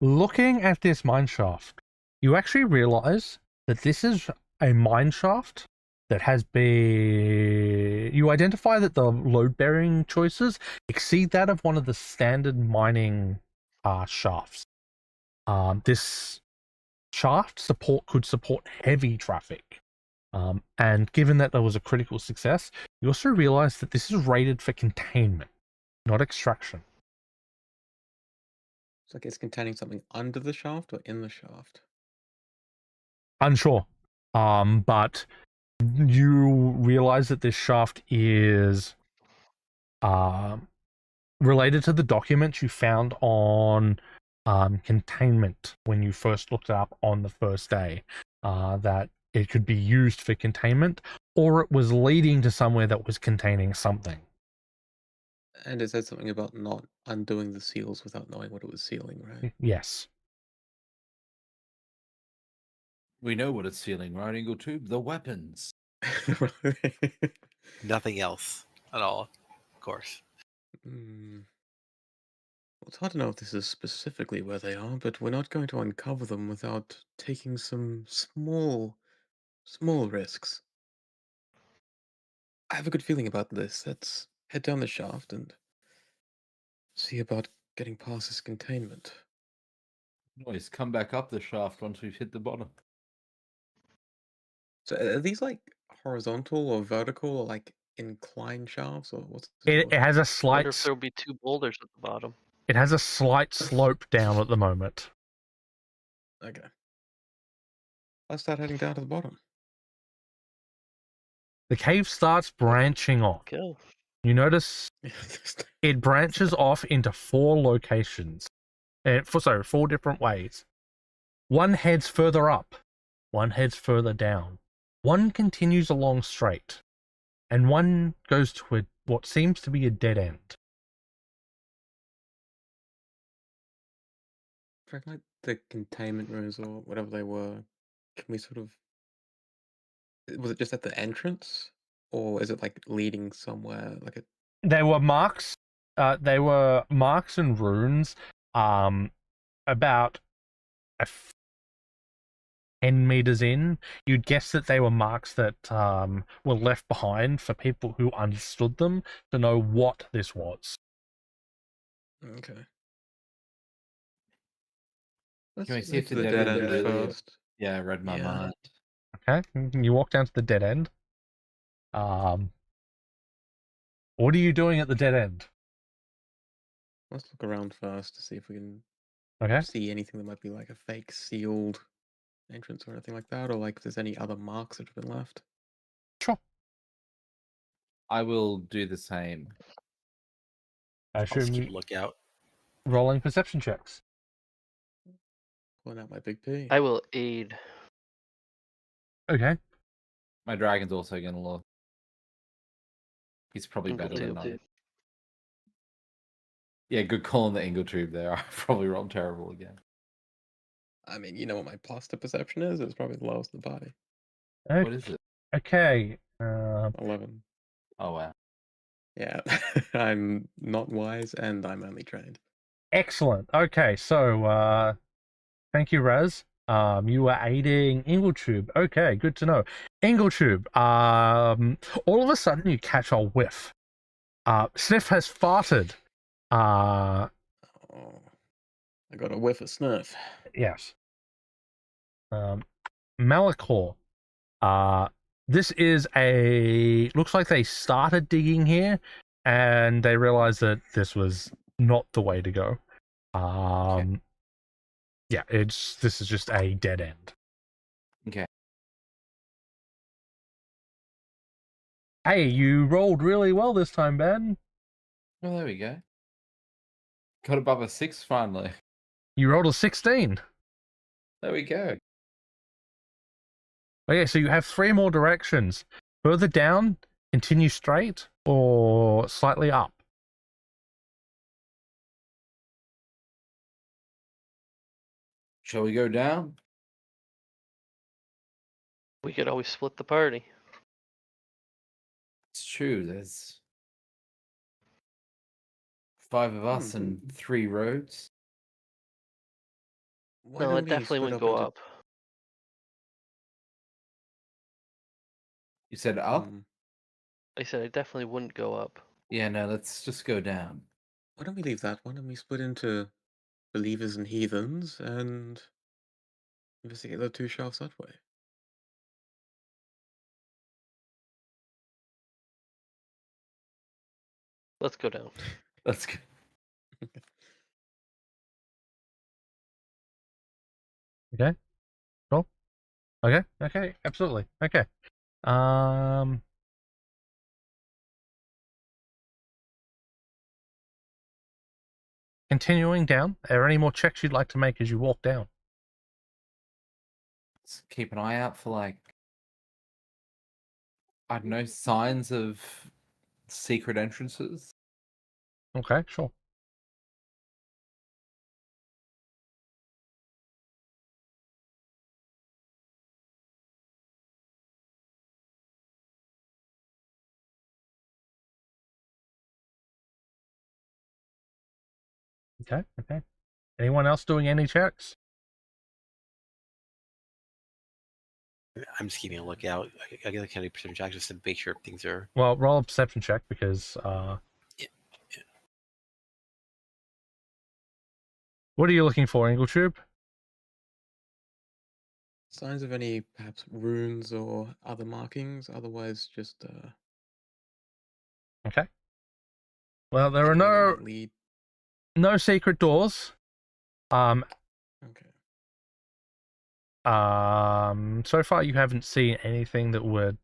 looking at this mine shaft, you actually realize that this is a mine shaft that has been. You identify that the load bearing choices exceed that of one of the standard mining shafts. This shaft could support heavy traffic. And given that there was a critical success, you also realize that this is rated for containment, not extraction. It's like it's containing something under the shaft or in the shaft. Unsure. But you realize that this shaft is related to the documents you found on containment when you first looked it up on the first day. That it could be used for containment, or it was leading to somewhere that was containing something. And it said something about not undoing the seals without knowing what it was sealing, right? Yes. We know what it's sealing, right, Eagle Tube? The weapons. Nothing else at all, of course. Well, It's hard to know if this is specifically where they are, but we're not going to uncover them without taking some small risks. I have a good feeling about this. Let's head down the shaft and see about getting past this containment. Always come back up the shaft once we've hit the bottom. So are these like horizontal or vertical or like inclined shafts or what's this It called? has a I wonder if slight. there'll be 2 boulders at the bottom. It has a slight slope down at the moment. Okay. Let's start heading down to the bottom. The cave starts branching off. Go. You notice it branches off into 4 locations. Sorry, 4 different ways. One heads further up, one heads further down, one continues along straight, and one goes to what seems to be a dead end. For like the containment rooms or whatever they were, can we sort of, was it just at the entrance or is it like leading somewhere like a There were marks. They were marks and runes. About 10 meters in, you'd guess that they were marks that were left behind for people who understood them to know what this was. okay. Can we see head if to the the dead dead end end really- first. Yeah, I read my Yeah. mind. Okay, you walk down to the dead end. What are you doing at the dead end? Let's look around first to see if we can Okay. see anything that might be like a fake sealed entrance or anything like that, or like if there's any other marks that have been left. Sure. I will do the same. I I'll just assume keep you a lookout. rolling perception checks. Pulling out my big P. I will aid. Okay. My dragon's also going to look. He's probably Ingle better than tube, I. too. Yeah, good call on the Ingle tube there. I probably rolled terrible again. I mean, you know what my plus to perception is? It's probably the lowest in the party. What is it? Okay. 11. Oh, wow. Yeah, I'm not wise and I'm only trained. Excellent. Okay, so thank you, Raz. You were aiding Ingletube. Okay, good to know. Ingletube, all of a sudden you catch a whiff. Sniff has farted. Oh, I got a whiff of snuff. Yes. Malachor. This is looks like they started digging here and they realized that this was not the way to go. Okay. Yeah, this is just a dead end. Okay. Hey, you rolled really well this time, Ben. Well, there we go. Got above a 6 finally. You rolled a 16. There we go. Okay, so you have 3 more directions. Further down, continue straight, or slightly up. Shall we go down? We could always split the party. It's true. There's 5 of us and 3 roads. Why No, don't it we definitely split wouldn't go into- up. You said up? I said I definitely wouldn't go up. Yeah, no, let's just go down. Why don't we leave that one and we split into believers and heathens and investigate the 2 shafts that way? Let's go down. Let's go. Okay. Cool. Okay, absolutely. Okay. Continuing down, are there any more checks you'd like to make as you walk down? Let's keep an eye out for, like, I don't know, signs of secret entrances. Okay, sure. Okay. Okay. Anyone else doing any checks? I'm just keeping a lookout. I get a kind of percentage check just to make sure things are. Well, roll a perception check because. Yeah. What are you looking for, Ingletube? Signs of any perhaps runes or other markings. Otherwise, just Okay. Well, there are anything that no might lead. no secret doors. Okay. So far you haven't seen anything that would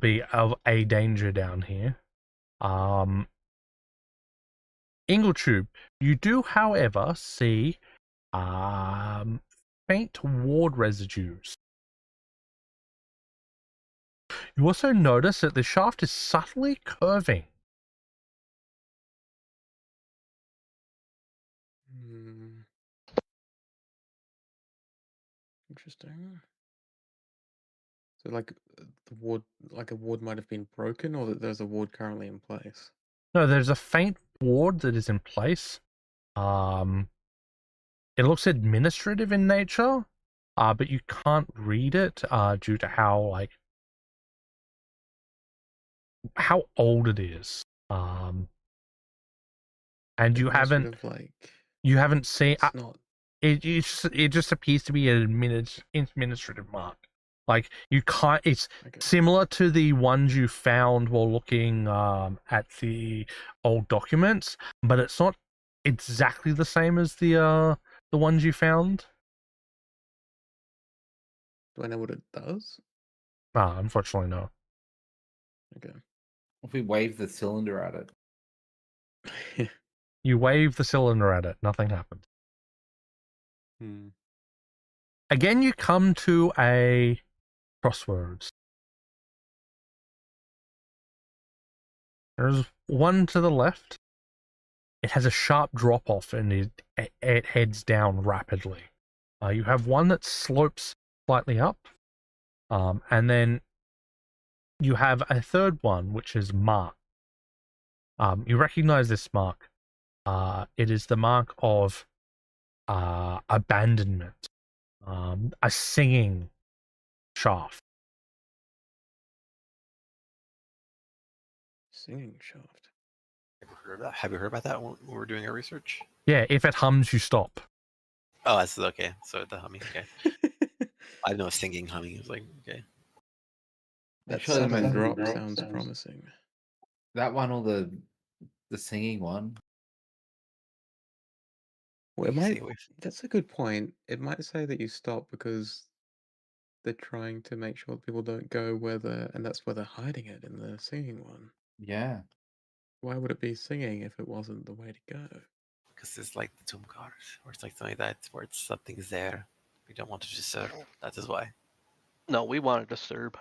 be of a danger down here. Ingletube, you do, however, see faint ward residues. You also notice that the shaft is subtly curving. Interesting. So, like the ward, like a ward might have been broken, or that there's a ward currently in place. No, there's a faint ward that is in place. It looks administrative in nature, but you can't read it due to how old it is. And you haven't seen It's not. it just appears to be an administrative mark. Like you can't. It's Okay. similar to the ones you found while looking at the old documents, but it's not exactly the same as the ones you found. Do I know what it does? Unfortunately, no. Okay. If we wave the cylinder at it. You wave the cylinder at it, nothing happens. Again, you come to a crossroads. There's one to the left. It has a sharp drop off and it heads down rapidly. You have one that slopes slightly up, and then you have a third one which is marked. You recognize this mark. It is the mark of abandonment. A singing shaft. Singing shaft. Have you heard about that when we were doing our research? Yeah, if it hums, you stop. Oh, that's okay. So the humming. Okay. I know singing, humming is like okay. That Sure, that sudden might- drop sounds promising. That one or the singing one? Well, it You might. see, we've- That's a good point. It might say that you stop because they're trying to make sure that people don't go and that's where they're hiding it in the singing one. Yeah. Why would it be singing if it wasn't the way to go? because it's like the tomb guard, or it's like something like that, where it's something's there. We don't want to disturb. That is why. No, we want to disturb.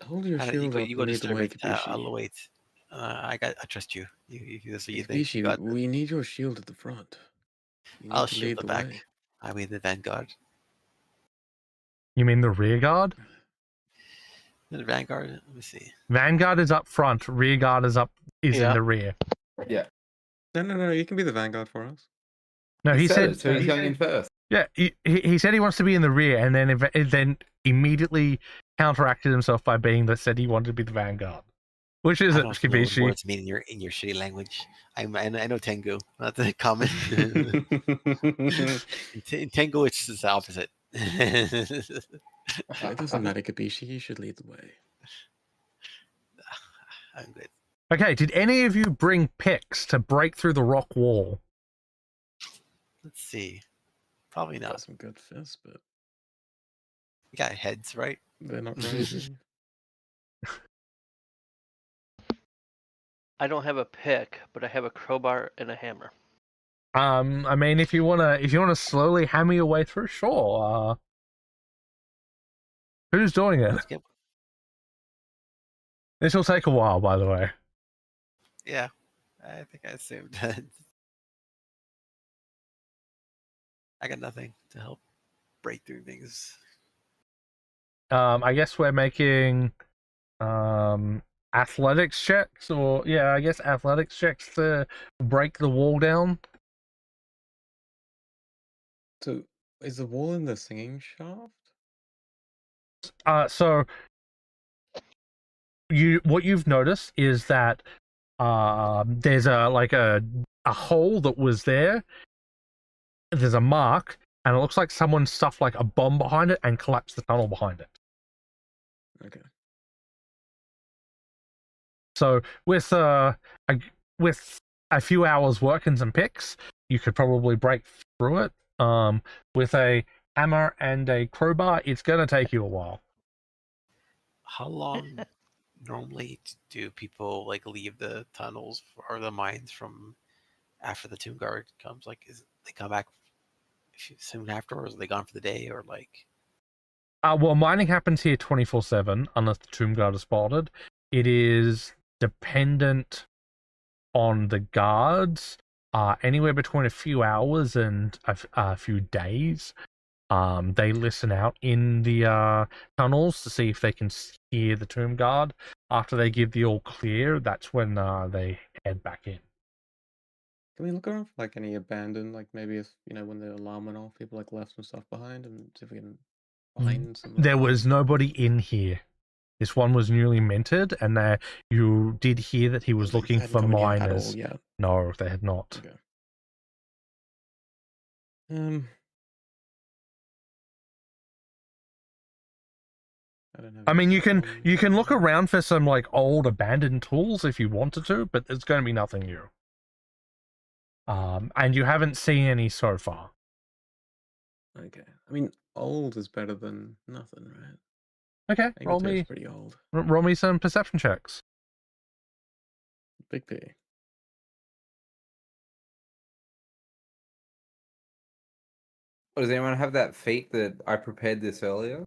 Hold your You shield go, up you go and lead the disturb way, it. I'll wait. I trust you. That's what you think. You Kabishi, got we need your shield at the front. You need I'll to shield lead the the back. way. I mean the vanguard. You mean the rear guard? The vanguard. Let me see. Vanguard is up front. Rear guard is in Yeah. the rear. Yeah. No. You can be the vanguard for us. No, he said. it, so he's going in first. Yeah, he said he wants to be in the rear, and then immediately counteracted himself by being that said he wanted to be the vanguard. Which is I it, don't know what Kibishi? words mean in your shitty language. I know Tengu, not the common. In Tengu, it's just the opposite. It doesn't matter, Kabishi. You should lead the way. I'm good. Okay, did any of you bring picks to break through the rock wall? Let's see. Probably Got not. some good fists, but We got heads, right? they're not rising. I don't have a pick, but I have a crowbar and a hammer. I mean, if you wanna slowly hammer your way through, sure. Who's doing it? Let's get. This will take a while, by the way. Yeah, I think I assumed that. I got nothing to help break through things. I guess we're making athletics checks, or yeah, I guess athletics checks to break the wall down. So, is the wall in the singing shaft? So what you've noticed is that there's a hole that was there. There's a mark, and it looks like someone stuffed like a bomb behind it and collapsed the tunnel behind it. Okay. So with a few hours work and some picks, you could probably break through it. With a hammer and a crowbar, it's gonna take you a while. How long normally do people like leave the tunnels or the mines from after the tomb guard comes? Like, they come back soon after, or is they gone for the day, or like? Well, mining happens here 24/7 unless the tomb guard is spotted. It is dependent on the guards. Anywhere between a few hours and a few days. They listen out in the tunnels to see if they can hear the tomb guard. After they give the all clear, that's when they head back in. Can we look around for like any abandoned, like maybe if when the alarm went off, people like left some stuff behind, and see if we can find some. There was nobody in here. This one was newly minted, and you did hear that he was They looking hadn't for come in here at miners. all yet. No, they had not. Okay. I don't have I mean, any you can look stone. around for some like old abandoned tools if you wanted to, but it's going to be nothing new. And you haven't seen any so far. Okay. I mean, old is better than nothing, right? Okay, roll Ingleterre's me pretty old. roll me some perception checks. Big P. Does anyone have that fake that I prepared this earlier?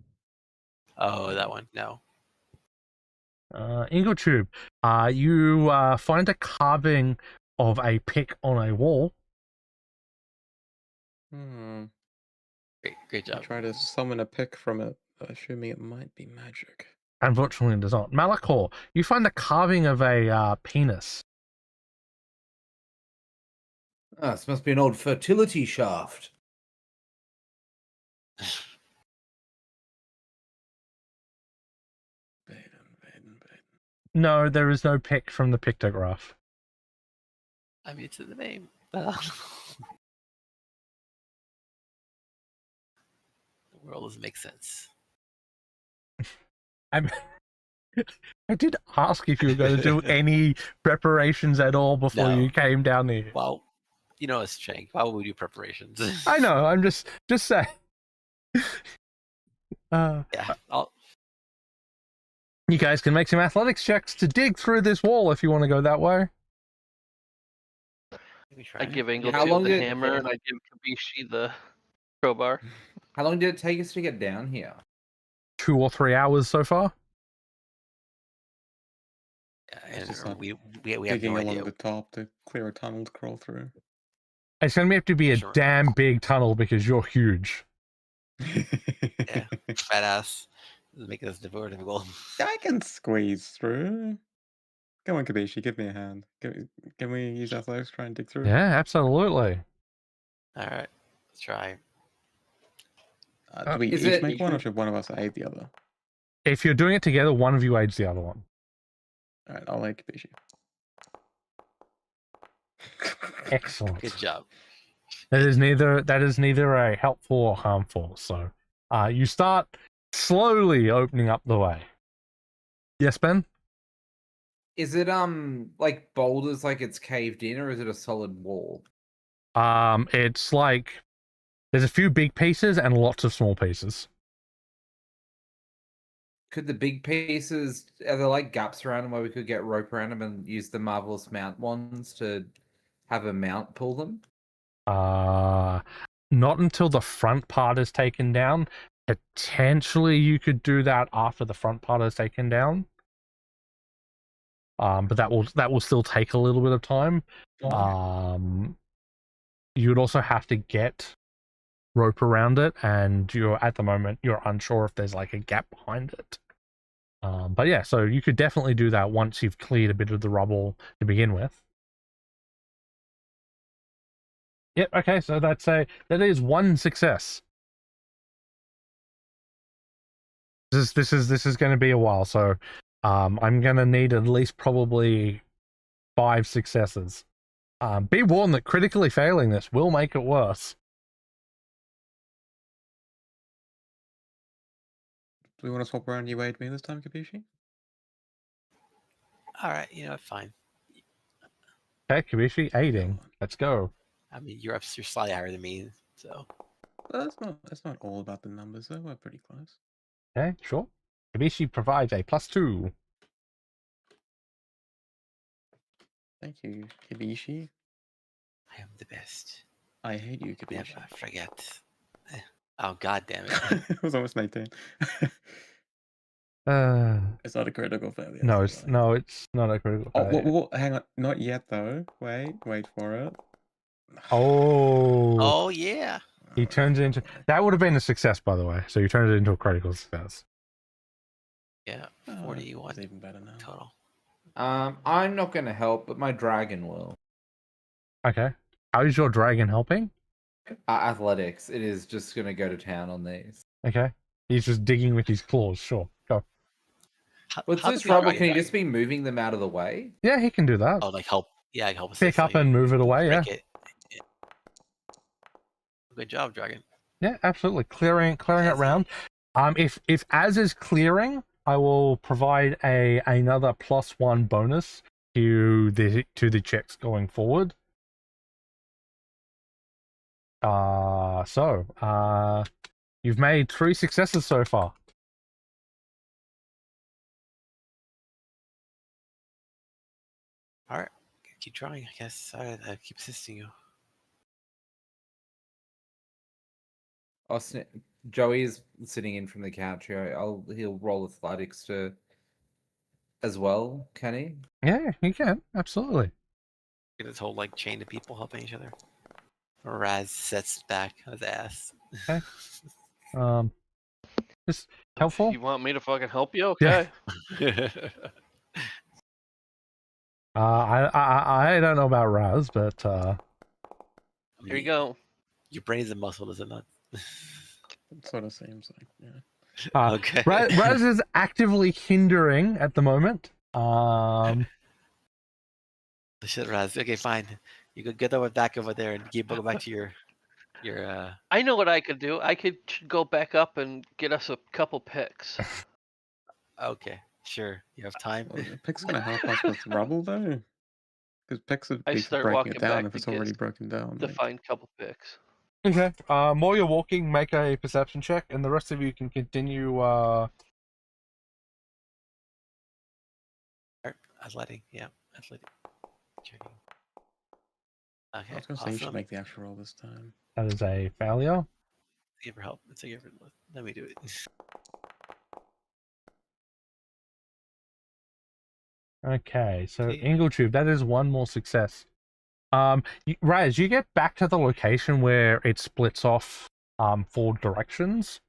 Oh, that one. No. Ingletube, you find a carving of a pick on a wall. Great I job. try to summon a pick from it, assuming it might be magic. Unfortunately, it does not. Malachor, you find the carving of a penis. Ah, this must be an old fertility shaft. Baden. No, there is no pick from the pictograph. I mean, it's in the name. The world doesn't make sense. I did ask if you were going to do any preparations at all before you came down here. Well, it's Shank. Why would we do preparations? I know. I'm just saying. Yeah. You guys can make some athletics checks to dig through this wall if you want to go that way. I give Ingletube How long the did- hammer, and I give Kabishi the crowbar. How long did it take us to get down here? 2 or 3 hours so far. And just we have Digging no along idea. the top to clear a tunnel to crawl through. It's going to have to be a Sure. damn big tunnel because you're huge. Yeah, fat ass. Making this more difficult. I can squeeze through. Come on, Kabishi, give me a hand. Can we use athletics to try and dig through? Yeah, absolutely. All right, let's try. Do we Is each it- make one, or should one of us aid the other? If you're doing it together, one of you aids the other one. All right, I'll aid Kabishi. Excellent. Good job. That is neither a helpful or harmful. So, you start slowly opening up the way. Yes, Ben? Is it like boulders, like it's caved in, or is it a solid wall? It's like there's a few big pieces and lots of small pieces. Could the big pieces, are there like gaps around them where we could get rope around them and use the marvelous mount ones to have a mount pull them? Not until the front part is taken down. Potentially you could do that after the front part is taken down. But that will still take a little bit of time. You would also have to get rope around it, and at the moment you're unsure if there's like a gap behind it. But yeah, so you could definitely do that once you've cleared a bit of the rubble to begin with. Yep. Okay, so that is one success. This is going to be a while, so I'm going to need at least probably 5 successes. Be warned that critically failing this will make it worse. Do we want to swap around you aid me this time, Kabishi? All right, fine. Okay, Kabishi, aiding. Let's go. I mean, you're slightly higher than me, so. That's not all about the numbers, though. We're pretty close. Okay, sure. Kabishi provides a +2. Thank you, Kabishi. I am the best. I hate you, Kabishi. Never forget. Oh, god damn it. It was almost 19. It's not a critical failure. No, so it's not a critical Oh, failure. hang on. Not yet, though. Wait for it. Oh. Oh, yeah. He turns it into... That would have been a success, by the way. So you turned it into a critical success. Yeah, Oh, 41 it's even better now. total. I'm not going to help, but my dragon will. Okay. How is your dragon helping? Athletics. It is just going to go to town on these. Okay. He's just digging with his claws. Sure. Go. What's How this does the trouble? dragon Can you die? just be moving them out of the way? Yeah, he can do that. Oh, like help. Yeah, help us. Pick up and move it away, yeah. Yeah. Good job, dragon. Yeah, absolutely. Clearing it round. If as is clearing, I will provide another +1 bonus to the checks going forward. You've made 3 successes so far. All right, keep trying. I guess I keep assisting you. Joey is sitting in from the couch here. He'll roll athletics as well. Can he? Yeah, you can. Absolutely. Get this whole like chain of people helping each other. Raz sets back on his ass. Okay. Just helpful. You want me to fucking help you? Okay. Yeah. I don't know about Raz, but Here you go. Your brain's a muscle, is it not? It sort of seems like, yeah. Okay. Raz is actively hindering at the moment. Shit, Raz. Okay, fine. You could get over back over there and go back to your. I know what I could do. I could go back up and get us a couple picks. Okay, sure. You have time. Well, Pick's gonna help us with rubble, though. Because Pick's would I be for start breaking walking it down back if it's to get already broken down. to like- find a couple picks. Okay. While you're walking, make a perception check, and the rest of you can continue. Athletic, yeah, athletic. Checking. I Okay, was gonna say you should awesome. make the actual roll this time. That is a failure. Give her help. Let's give her. Let me do it. Okay, so Okay. Ingletube, that is one more success. Raz, you get back to the location where it splits off 4 directions.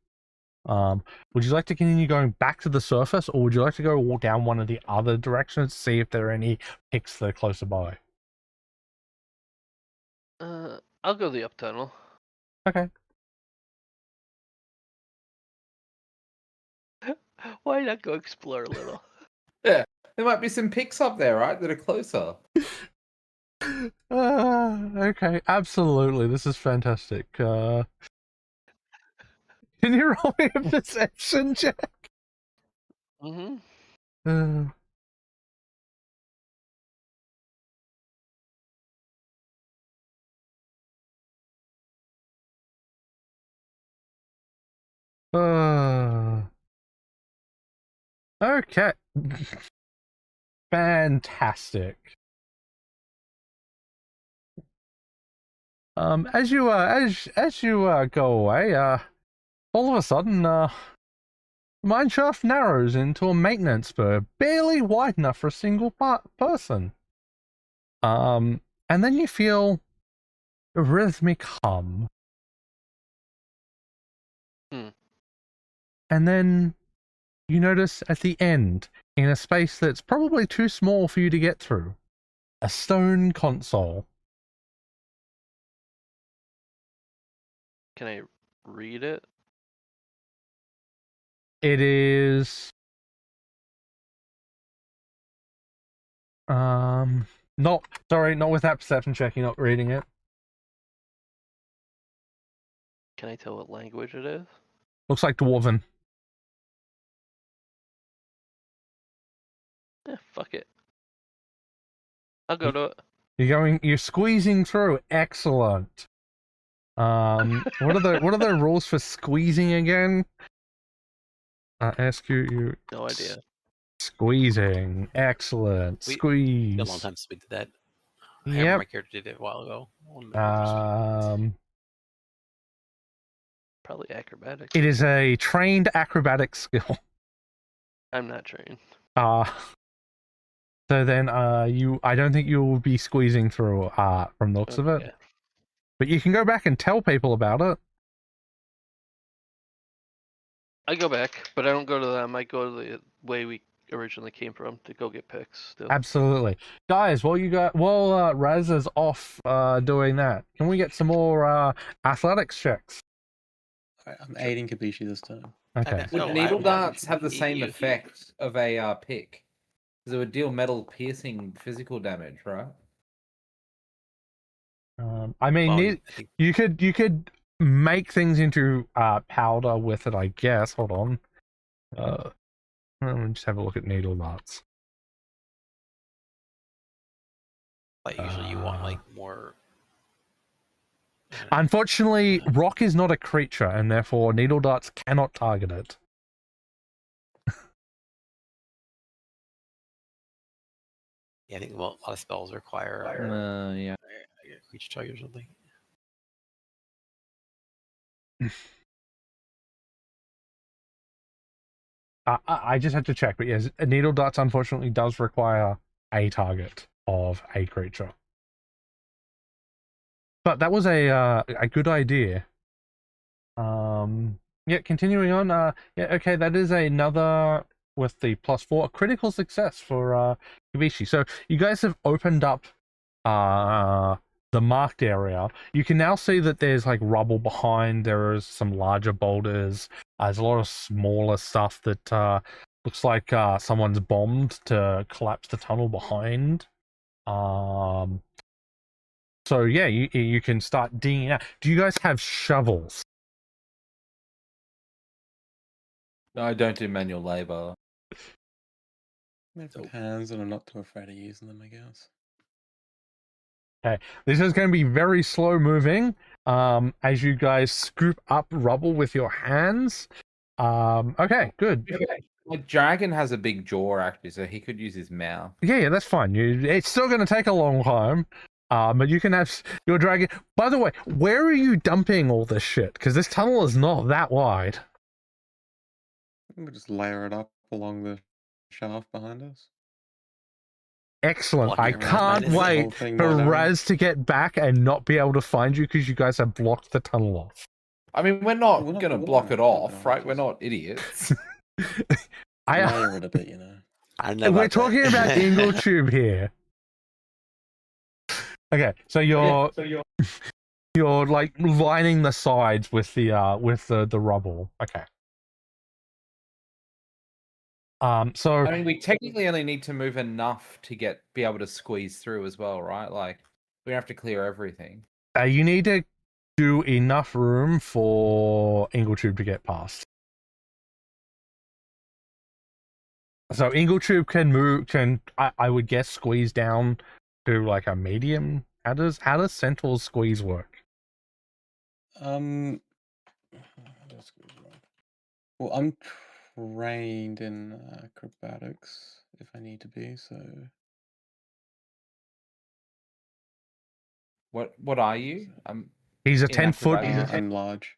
Would you like to continue going back to the surface, or would you like to go walk down one of the other directions to see if there are any picks that are closer by? I'll go the up tunnel. Okay. Why not go explore a little? Yeah, there might be some picks up there, right? That are closer. Okay, absolutely. This is fantastic. Can you roll me a perception check? Mm-hmm. Okay. Fantastic. As you go away, all of a sudden, the mine shaft narrows into a maintenance spur, barely wide enough for a single person. And then you feel a rhythmic hum. And then you notice at the end, in a space that's probably too small for you to get through, a stone console. Can I read it? It is not with that perception check. You're not reading it. Can I tell what language it is? Looks like Dwarven. Fuck it. I'll go to it. You're squeezing through. Excellent. What are the rules for squeezing again? SQ. No idea. Squeezing. Excellent. We- Squeeze. A long time since we did that. I Yep. remember my character did it a while ago. Probably acrobatics. It is a trained acrobatic skill. I'm not trained. So then, I don't think you'll be squeezing through, from the looks of it. Okay. But you can go back and tell people about it. I go back, but I don't go to them. I go to the way we originally came from to go get picks. Still. Absolutely, guys. While Raz is off doing that, can we get some more athletics checks? I'm aiding Kabishi this time. Okay. No, Would needle I- darts have the you- same you- effect of a pick? Because it would deal metal piercing physical damage, right? I mean, Well, I think you could make things into powder with it, I guess. Hold on. Let me just have a look at needle darts. like usually you want like more. Unfortunately, rock is not a creature, and therefore needle darts cannot target it. Yeah, I think a lot of spells require Yeah. a creature target or something. I just had to check, but yes, needle darts unfortunately does require a target of a creature. But that was a good idea. Yeah, continuing on. Yeah, okay, that is another with the +4, a critical success for Kabishi. So you guys have opened up the marked area. You can now see that there's like rubble behind. There is some larger boulders. There's a lot of smaller stuff that looks like someone's bombed to collapse the tunnel behind. So yeah, you can start digging out. Do you guys have shovels? No, I don't do manual labor. They've got hands, and I'm not too afraid of using them, I guess. Okay, this is going to be very slow moving. As you guys scoop up rubble with your hands. Okay, good. My dragon has a big jaw, actually, so he could use his mouth. Yeah, that's fine. It's still going to take a long time. But you can have your dragon. By the way, where are you dumping all this shit? Because this tunnel is not that wide. We'll just layer it up along the shaft behind us. Excellent. I Blocking around can't minus the wait whole thing for more narrow. Raz to get back and not be able to find you because you guys have blocked the tunnel off. I mean, we're not We're not- going to we're block not it off, block it right? off, We're just- not idiots. Layer it a bit, you know. I don't know We're about that. talking about Ingletube here. Okay, so you're like lining the sides with the rubble. Okay. So I mean, we technically only need to move enough to be able to squeeze through as well, right? Like, we don't have to clear everything. you need to do enough room for Ingletube to get past. So Ingletube can I would guess squeeze down to like a medium. How does Centaur's squeeze work? How do I squeeze it on? Well, I'm trained in acrobatics if I need to be, so What are you? He's a In 10-foot. acrobatics? I'm large.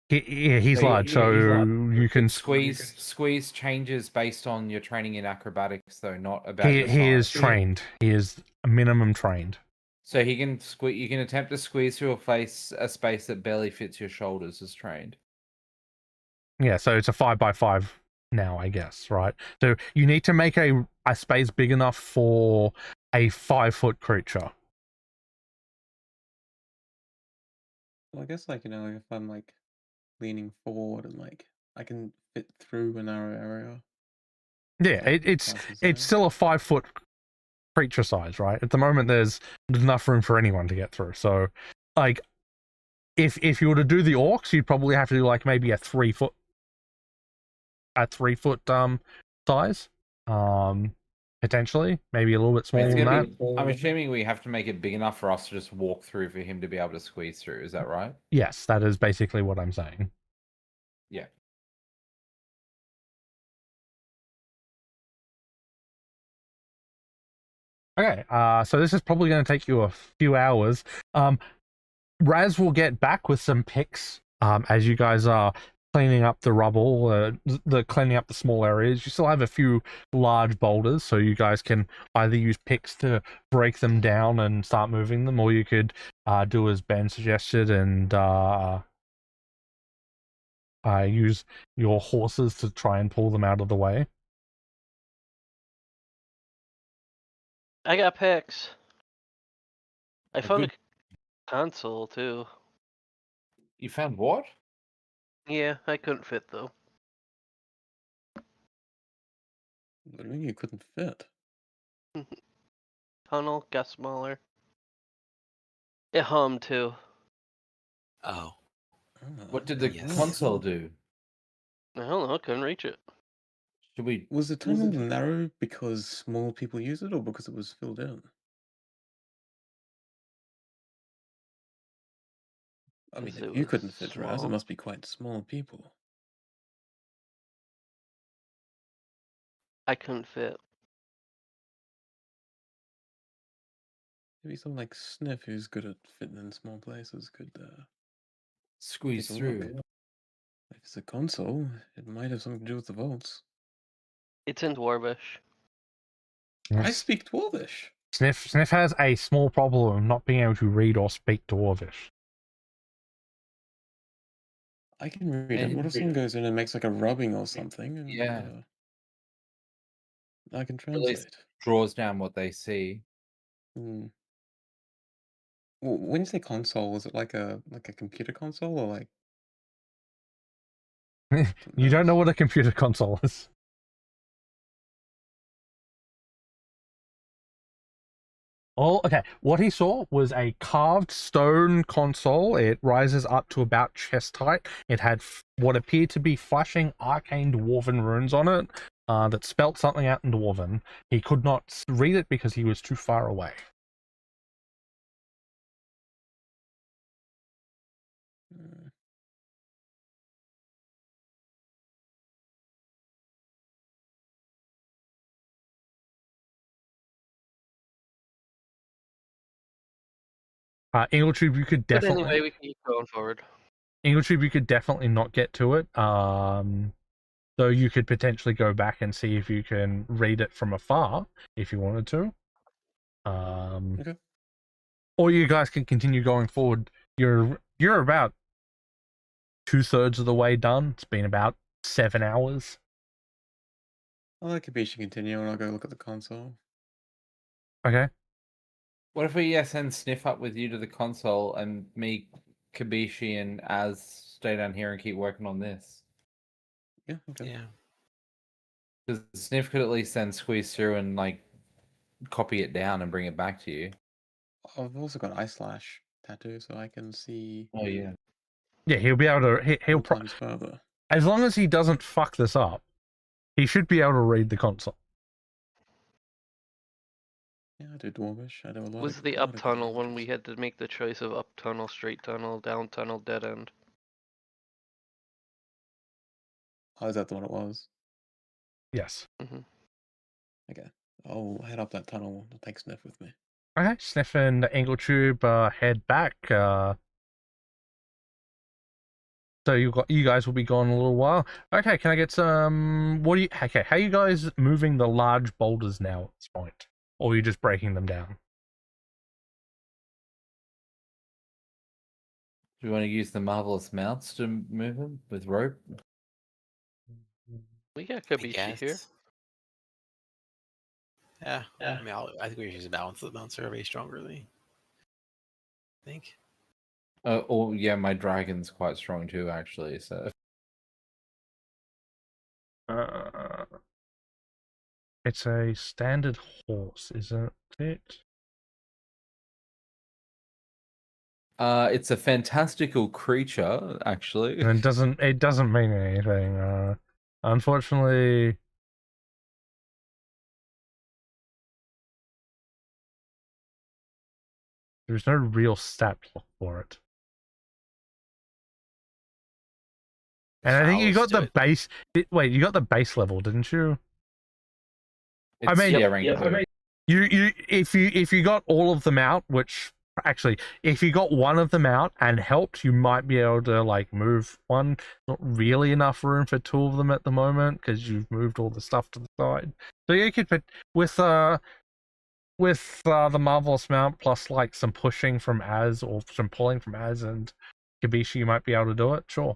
He's So large, so you can Squeeze changes based on your training in acrobatics, though, not about He your is size. trained. He is minimum trained. So he can squeeze. You can attempt to squeeze through a space that barely fits your shoulders as trained. Yeah, so it's a 5x5 now, I guess, right? So you need to make a space big enough for a 5-foot creature. Well, I guess like if I'm like leaning forward and like I can fit through a narrow area. Yeah, Like, it's passes there. still a 5-foot creature size, right? At the moment, there's enough room for anyone to get through. So, like, if you were to do the orcs, you'd probably have to do like maybe a 3-foot size, potentially maybe a little bit smaller It's than gonna that. be, I'm assuming we have to make it big enough for us to just walk through for him to be able to squeeze through. Is that right? Yes, that is basically what I'm saying. Yeah. Okay, so this is probably going to take you a few hours. Raz will get back with some picks as you guys are cleaning up the rubble, cleaning up the small areas. You still have a few large boulders, so you guys can either use picks to break them down and start moving them, or you could do as Ben suggested and use your horses to try and pull them out of the way. I got picks. I Oh, found good. a console too. You found what? Yeah, I couldn't fit though. What do you mean you couldn't fit? Tunnel got smaller. It hummed too. Oh, What did the yes. console do? I don't know, I couldn't reach it. Should we? Was the tunnel narrow because more people use it, or because it was filled in? I mean, Because if it you was couldn't fit, Raz, it small. must be quite small people. I couldn't fit. Maybe someone like Sniff, who's good at fitting in small places, could Squeeze take a look. through. If it's a console, it might have something to do with the vaults. It's in Dwarvish. I speak Dwarvish. Sniff has a small problem of not being able to read or speak Dwarvish. I can read And it. What if someone goes in and makes like a rubbing or something? And, Yeah. I can At least translate. draws down what they see. Hmm. Well, when you say console, is it like a computer console or like something You don't know else? what a computer console is. Oh, okay. What he saw was a carved stone console. It rises up to about chest height. It had what appeared to be flashing arcane dwarven runes on it that spelt something out in dwarven. He could not read it because he was too far away. Hmm. Ingletube, you could But definitely. anyway, we can keep going forward. Ingletube, you could definitely not get to it. Though you could potentially go back and see if you can read it from afar if you wanted to. Okay. Or you guys can continue going forward. You're about 2/3 of the way done. It's been about 7 hours. I'll let Kabishi continue and I'll go look at the console. Okay. What if we send Sniff up with you to the console and me, Kabishi, and Az stay down here and keep working on this? Yeah, okay. Yeah. Because Sniff could at least then squeeze through and like copy it down and bring it back to you. I've also got Eye Slash tattoo, so I can see Oh yeah. Yeah, he'll be able to. He'll times further. as long as he doesn't fuck this up, he should be able to read the console. Yeah, I do Dwarvish. I do a lot. Was of, the a lot up of tunnel good when we languages. had to make the choice of up tunnel, straight tunnel, down tunnel, dead end? Oh, is that the one it was? Yes. Mm-hmm. Okay. I'll head up that tunnel and take Sniff with me. Okay. Sniff and Ingletube head back. So you guys will be gone a little while. Okay, can I get some? Okay, how are you guys moving the large boulders now at this point, or are you just breaking them down? Do we want to use the marvelous mounts to move them with rope? We got I Kabishi here. guess. Yeah. I mean, I think we should balance the mounts are way stronger than I think. Oh yeah, my dragon's quite strong too, actually. So It's a standard horse, isn't it? it's a fantastical creature, actually. And it doesn't mean anything. Unfortunately, there's no real stat block for it. And I think you I'll got do the it. base. Wait, you got the base level, didn't you? It's, mean- yeah, rank two. If you got all of them out, which actually, if you got one of them out and helped, you might be able to like move one. Not really enough room for two of them at the moment because you've moved all the stuff to the side. So you could put with the Marvelous Mount plus like some pushing from Az or some pulling from Az and Kabishi, you might be able to do it. Sure.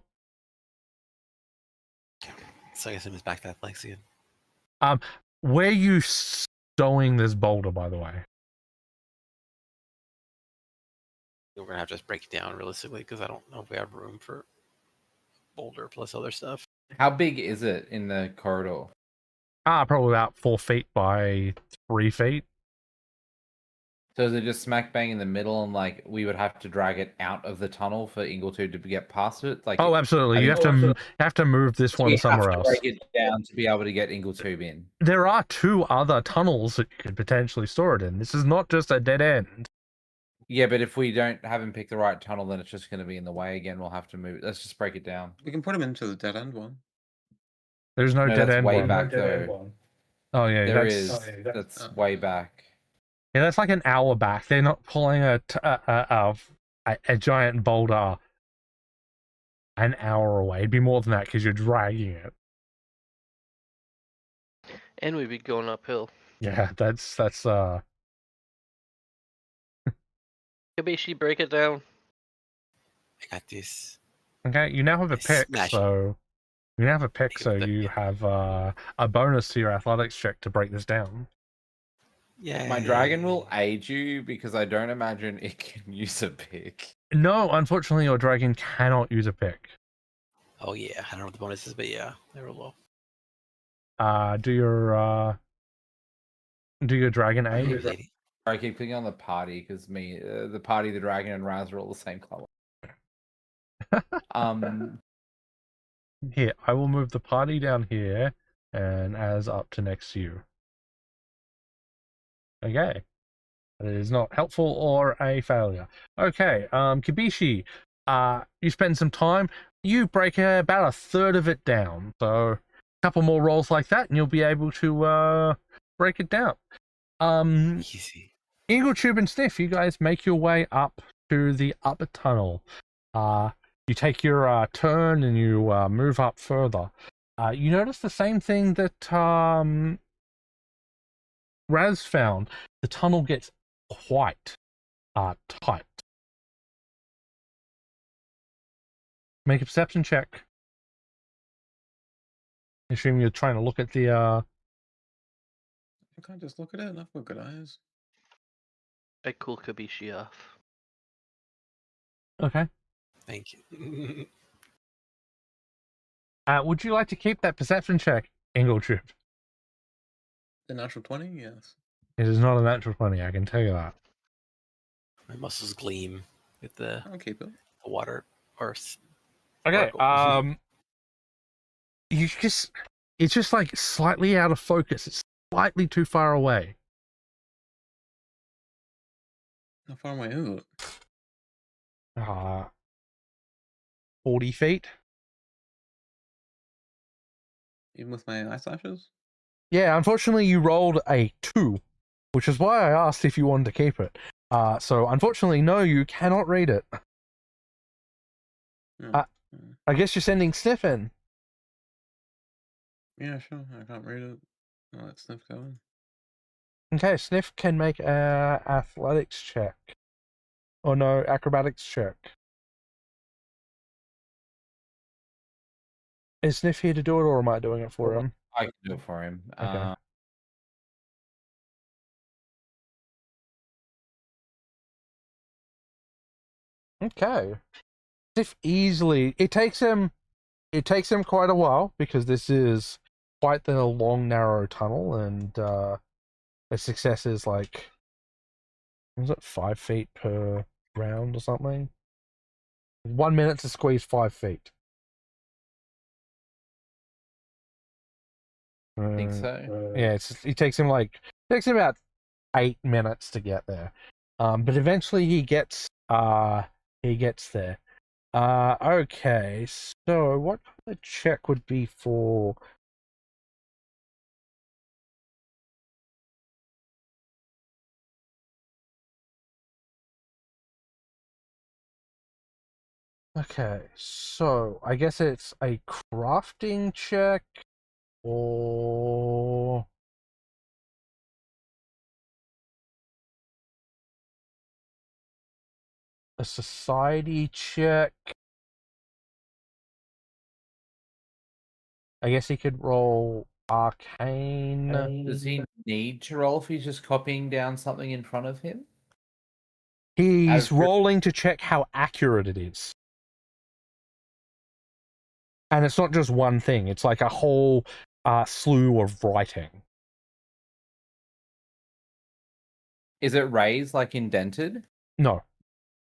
So I guess it was back to athletics again. Where you stowing this boulder, by the way? We're gonna have to just break it down realistically because I don't know if we have room for boulder plus other stuff. How big is it in the corridor? Probably about 4 feet by 3 feet. So is it just smack bang in the middle, and like we would have to drag it out of the tunnel for Ingleton to get past it? Like, Oh, absolutely. I You think- have to move this we one have somewhere to else. break it down to be able to get Ingletube in. There are 2 other tunnels that you could potentially store it in. This is not just a dead end. Yeah, but if we don't have him pick the right tunnel, then it's just going to be in the way again. We'll have to move. Let's just break it down. We can put him into the dead end one. There's no, No, dead that's end way one. back though. Oh yeah, There that's is. That's way back. yeah, that's like an hour back. They're not pulling a giant boulder an hour away. It'd be more than that because you're dragging it. And we'd be going uphill. Yeah, that's Kabishi, break it down. I got this. okay. You now have a pick, Smash it. so you now have a pick, Pick so up the- you have a bonus to your athletics check to break this down. Yeah. My dragon will aid you because I don't imagine it can use a pick. No, unfortunately, your dragon cannot use a pick. Oh yeah, I don't know what the bonus is, but yeah, they were low. Do your dragon aid? Lady. I keep clicking on the party because the party, the dragon, and Raz are all the same color. Here, I will move the party down here, and as up to next to you. Okay. It is not helpful or a failure. Okay, Kibishi, you spend some time. You break about a third of it down. So a couple more rolls like that, and you'll be able to break it down. Easy. Ingletube and Sniff, you guys make your way up to the upper tunnel. You take your turn and you move up further. You notice the same thing that Raz found. The tunnel gets quite tight. Make a perception check. Assume you're trying to look at the I can't just look at it. I've got good eyes. I cool Kabishi off. Okay. Thank you. Would you like to keep that perception check, Ingletube? The natural 20, yes. It is not a natural 20, I can tell you that. My muscles gleam with the I'll keep it. water or Okay. sparkle. It's just like slightly out of focus. It's slightly too far away. How far away is it? 40 feet. Even with my eye slashes? Yeah, unfortunately you rolled a 2, which is why I asked if you wanted to keep it. So unfortunately, no, you cannot read it. No. I guess you're sending Sniff in. Yeah, sure. I can't read it. I'll let Sniff go in. Okay, Sniff can make a athletics check. Oh no, acrobatics check. Is Sniff here to do it, or am I doing it for him? I can do it for him. Okay. Okay. If easily, it takes him quite a while because this is quite the long, narrow tunnel, and the success is like, was it 5 feet per round or something? 1 minute to squeeze 5 feet. I think so. Yeah, it takes him about 8 minutes to get there. But eventually he gets there. Okay, so what kind of check would be for? Okay, so I guess it's a crafting check or a society check. I guess he could roll arcane. Does he need to roll if he's just copying down something in front of him? He's rolling to check how accurate it is. And it's not just one thing, it's like a whole slew of writing. Is it raised, like indented? No.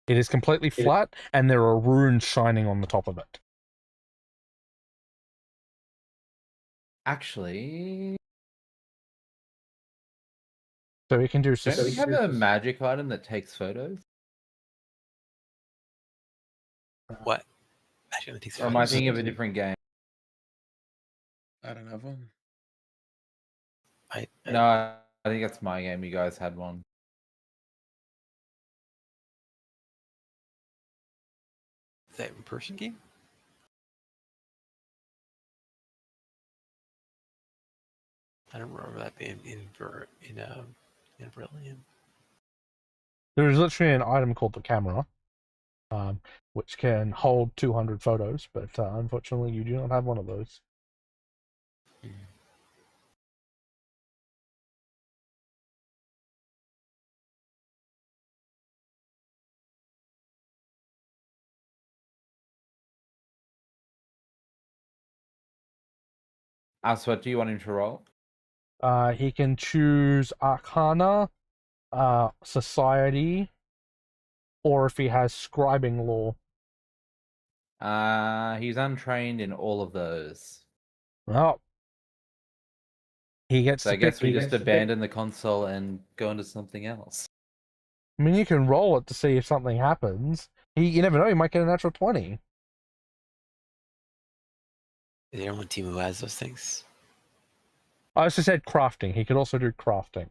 It is completely flat, and there are runes shining on the top of it. Actually, So we can do... don't we have a magic item that takes photos? What? Actually, that takes Or am I photos. thinking of a different game? I don't have one. No, I think that's my game. You guys had one. Is that in person game? I don't remember that being in Brilliant. There is literally an item called the camera, which can hold 200 photos, but unfortunately you do not have one of those. So what do you want him to roll? He can choose Arcana, Society, or if he has Scribing Law. He's untrained in all of those. Well, he gets So to I guess pick. we just abandon the console and go into something else. I mean, you can roll it to see if something happens. You never know, you might get a natural 20. Is there one team who has those things? I also said crafting. He could also do crafting.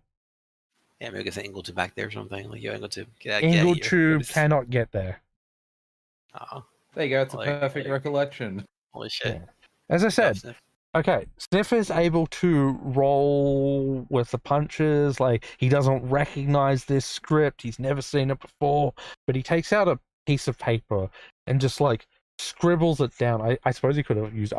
Yeah, maybe get Ingletube back there or something. Like, yo, Ingletube, get out Ingletube cannot get there. Oh, there you go. It's a perfect recollection. Holy shit. Yeah. As I said, okay, Sniff is able to roll with the punches. Like, he doesn't recognize this script. He's never seen it before. But he takes out a piece of paper and just, like, scribbles it down. I suppose he could have used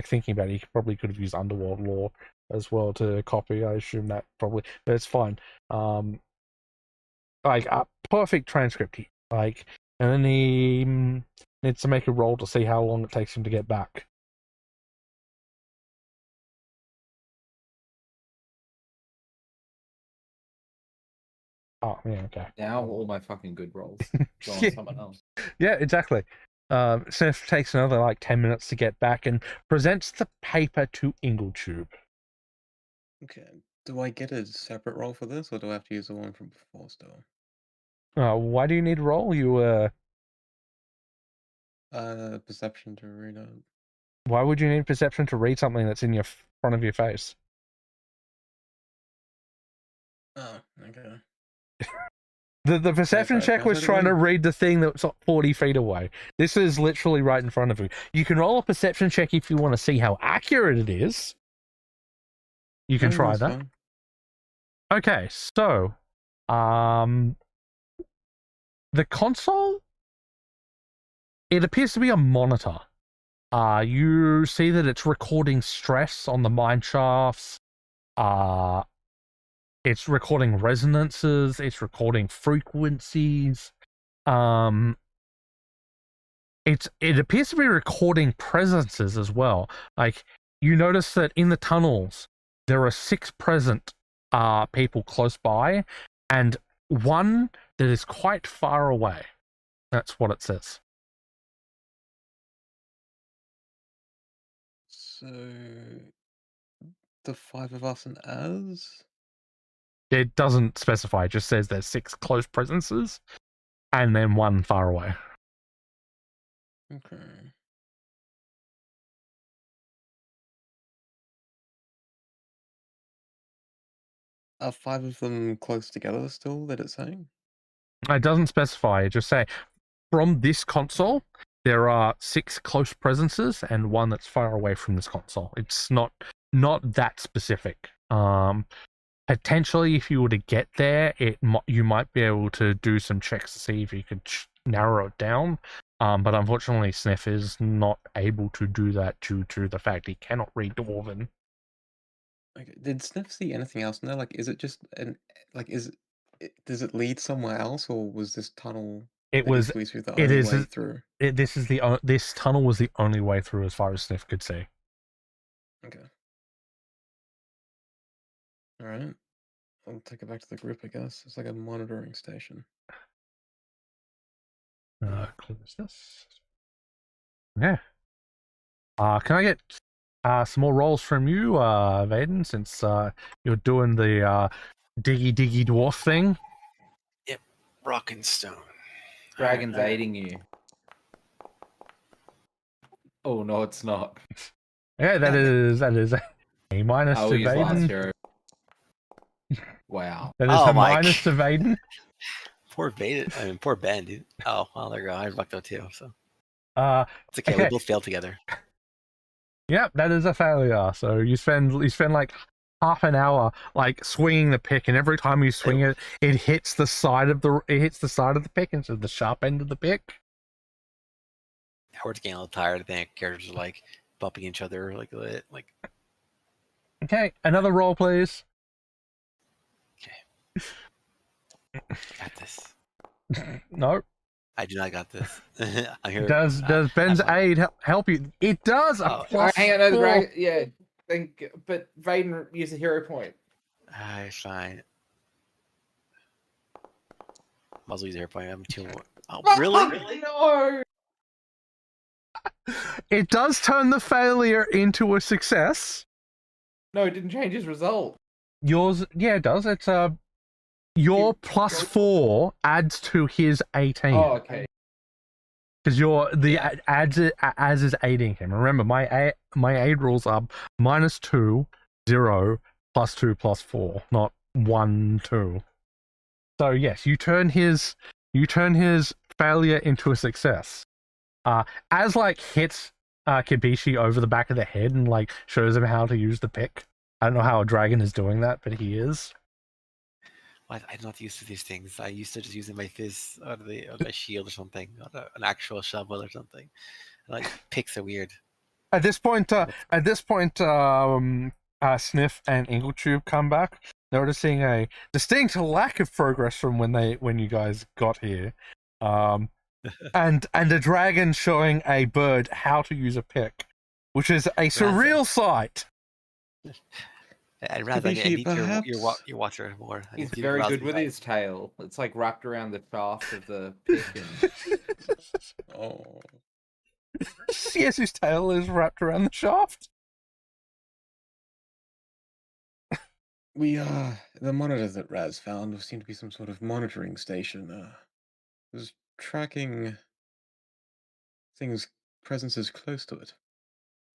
thinking about it, he probably could have used Underworld Law as well to copy. I assume that probably, but it's fine. Like a perfect transcript. And then he needs to make a roll to see how long it takes him to get back. Oh, yeah, okay. Now all my fucking good rolls go on Yeah. someone else. Yeah, exactly. Sniff takes another 10 minutes to get back and presents the paper to Ingletube. Okay. Do I get a separate roll for this, or do I have to use the one from before still? Why do you need a roll? Perception to read it. Why would you need perception to read something that's in front of your face? Oh, okay. The perception check was trying to read the thing that's 40 feet away. This is literally right in front of you. You can roll a perception check if you want to see how accurate it is. You can try that. Fine. Okay, so the console, it appears to be a monitor. You see that it's recording stress on the mine shafts. It's recording resonances. It's recording frequencies. it appears to be recording presences as well. Like, you notice that in the tunnels there are 6 present people close by, and one that is quite far away. That's what it says. So the 5 of us and Az? It doesn't specify, it just says there's 6 close presences and then 1 far away. Okay. Are 5 of them close together still, that it's saying? It doesn't specify, it just say from this console there are 6 close presences and 1 that's far away from this console. It's not that specific. Potentially, if you were to get there, you might be able to do some checks to see if you could narrow it down. But unfortunately, Sniff is not able to do that due to the fact he cannot read Dwarven. Okay. Did Sniff see anything else in there? Like, is it just does it lead somewhere else, or was this tunnel It that he was. squeezed through the It only is. way through? This tunnel was the only way through as far as Sniff could see. Okay. All right. I'll take it back to the group, I guess. It's like a monitoring station. Close this. Yeah. Can I get some more rolls from you, Vaden, since you're doing the diggy dwarf thing? Rock and stone. Dragon's aiding you. Oh no, it's not. Yeah, that is a minus I'll to use last Vaden. hero. Wow. That is Oh a my minus to Vaden. Poor Beta. I mean, poor Ben, dude. Oh, well, there you go. I fucked up too. So it's okay. Okay. We both failed together. Yep, that is a failure. So you spend like half an hour like swinging the pick, and every time you swing it, it hits the side of the pick instead of the sharp end of the pick. Howard's getting a little tired. I think characters are like bumping each other like a bit. Like, Okay, another roll, please. got this. No. I do not got this. I'm here. Does Ben's aid help you? It does. Oh. Plus Hang on, no, the 4. dragon. Yeah, but Vaden used a hero point. Fine. Muzzle use air point. I'm too. Oh, really? No. It does turn the failure into a success. No, it didn't change his result. Yours, yeah, it does. It's your plus 4 adds to his 18. Oh, okay. Because as is aiding him. Remember, my aid rules are -2, 0, +2, +4, not 1, 2. So yes, you turn his failure into a success. As like hits Kibishi over the back of the head and like shows him how to use the pick. I don't know how a dragon is doing that, but he is. I'm not used to these things. I used to just using my fist or my shield or something, or an actual shovel or something. Like picks are weird. At this point, Sniff and Ingletube come back, noticing a distinct lack of progress from when you guys got here, and a dragon showing a bird how to use a pick, which is a surreal sight. I'd rather Kibishi, meet your watcher more. He's very good with his tail. It's like wrapped around the shaft of the pick. Oh. Yes, his tail is wrapped around the shaft. The monitors that Raz found seem to be some sort of monitoring station. It was tracking presences close to it.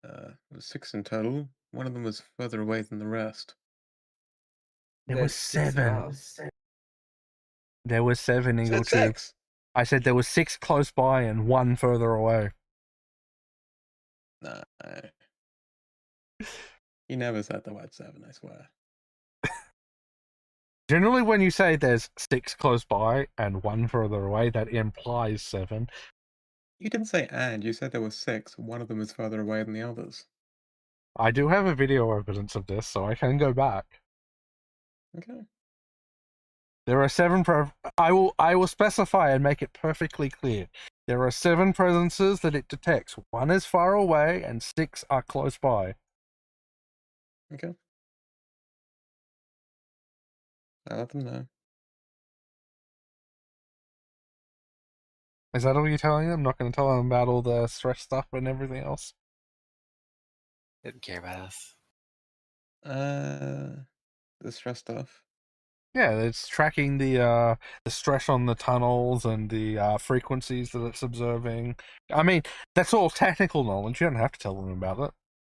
There was 6 in total. One of them was further away than the rest. There were 7. There were 7, Said Ingletube. 6. I said there were 6 close by and 1 further away. Nah. He never said the word 7, I swear. Generally, when you say there's 6 close by and 1 further away, that implies 7. You didn't say and, you said there were 6. One of them is further away than the others. I do have a video evidence of this, so I can go back. Okay. There are 7 I will specify and make it perfectly clear. There are 7 presences that it detects. 1 is far away and 6 are close by. Okay. I'll let them know. Is that all you're telling them? I'm not going to tell them about all the stress stuff and everything else? Didn't care about us. The stress stuff. Yeah, it's tracking the stress on the tunnels and the frequencies that it's observing. I mean, that's all technical knowledge. You don't have to tell them about it.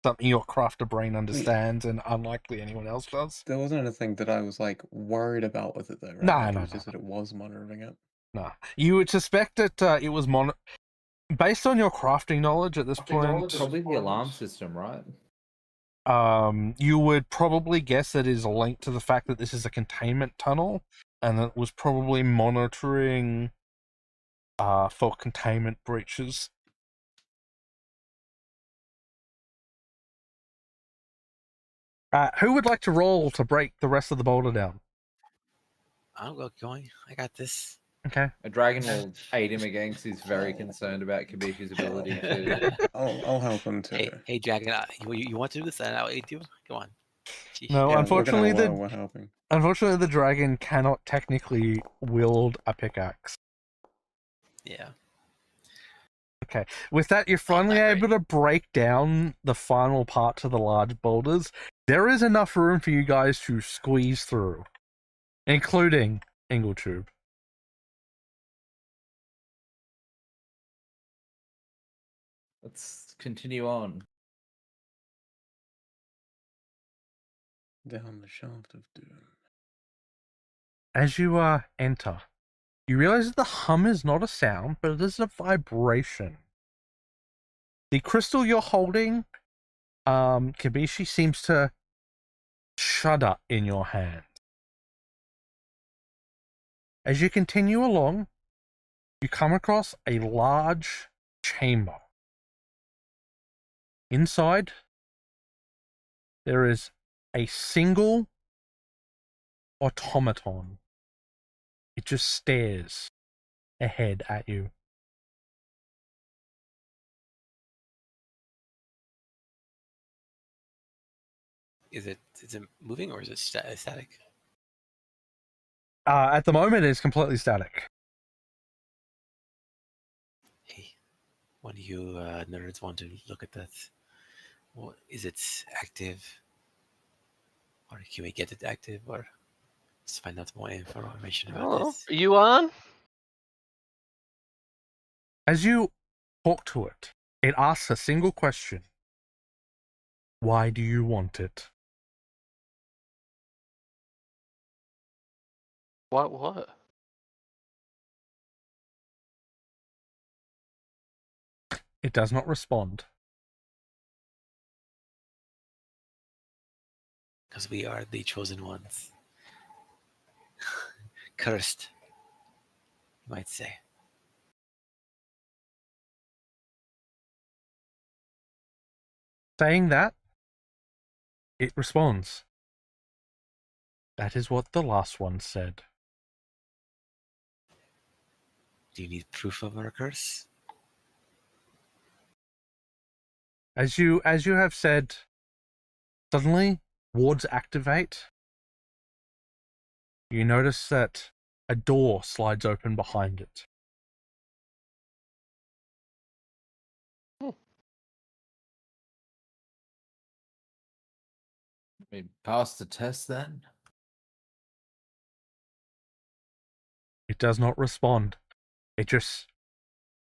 Something your crafter brain understands and unlikely anyone else does. There wasn't anything that I was like worried about with it though, right? No, Like, no, it was no, just that it was monitoring it. No. You would suspect that it was based on your crafting knowledge at this point. Probably the alarm system, right? You would probably guess that it is linked to the fact that this is a containment tunnel, and that it was probably monitoring for containment breaches. Who would like to roll to break the rest of the boulder down? I'm going. I got this. Okay. A dragon will aid him again because he's very concerned about Kabishi's ability to. I'll help him too. Hey, Dragon, you want to do this? And I'll aid you. Come on. Gee. No, Yeah, unfortunately, we're helping. Unfortunately, the dragon cannot technically wield a pickaxe. Yeah. Okay. With that, you're finally not able to break down the final part to the large boulders. There is enough room for you guys to squeeze through, including Ingletube. Let's continue on. Down the shaft of doom. As you enter, you realize that the hum is not a sound, but it is a vibration. The crystal you're holding, Kibishi, seems to shudder in your hand. As you continue along, you come across a large chamber. Inside, there is a single automaton. It just stares ahead at you. Is it moving or is it static? At the moment, it's completely static. Hey, one of you nerds want to look at that? Well, is it active? Or can we get it active? Or let's find out more information about Hello? this. Are you on? As you talk to it, it asks a single question. Why do you want it? What? It does not respond. Because we are the chosen ones. Cursed, you might say. Saying that, it responds. That is what the last one said. Do you need proof of our curse? As you have said, suddenly wards activate. You notice that a door slides open behind it. We passed the test then. It does not respond. It just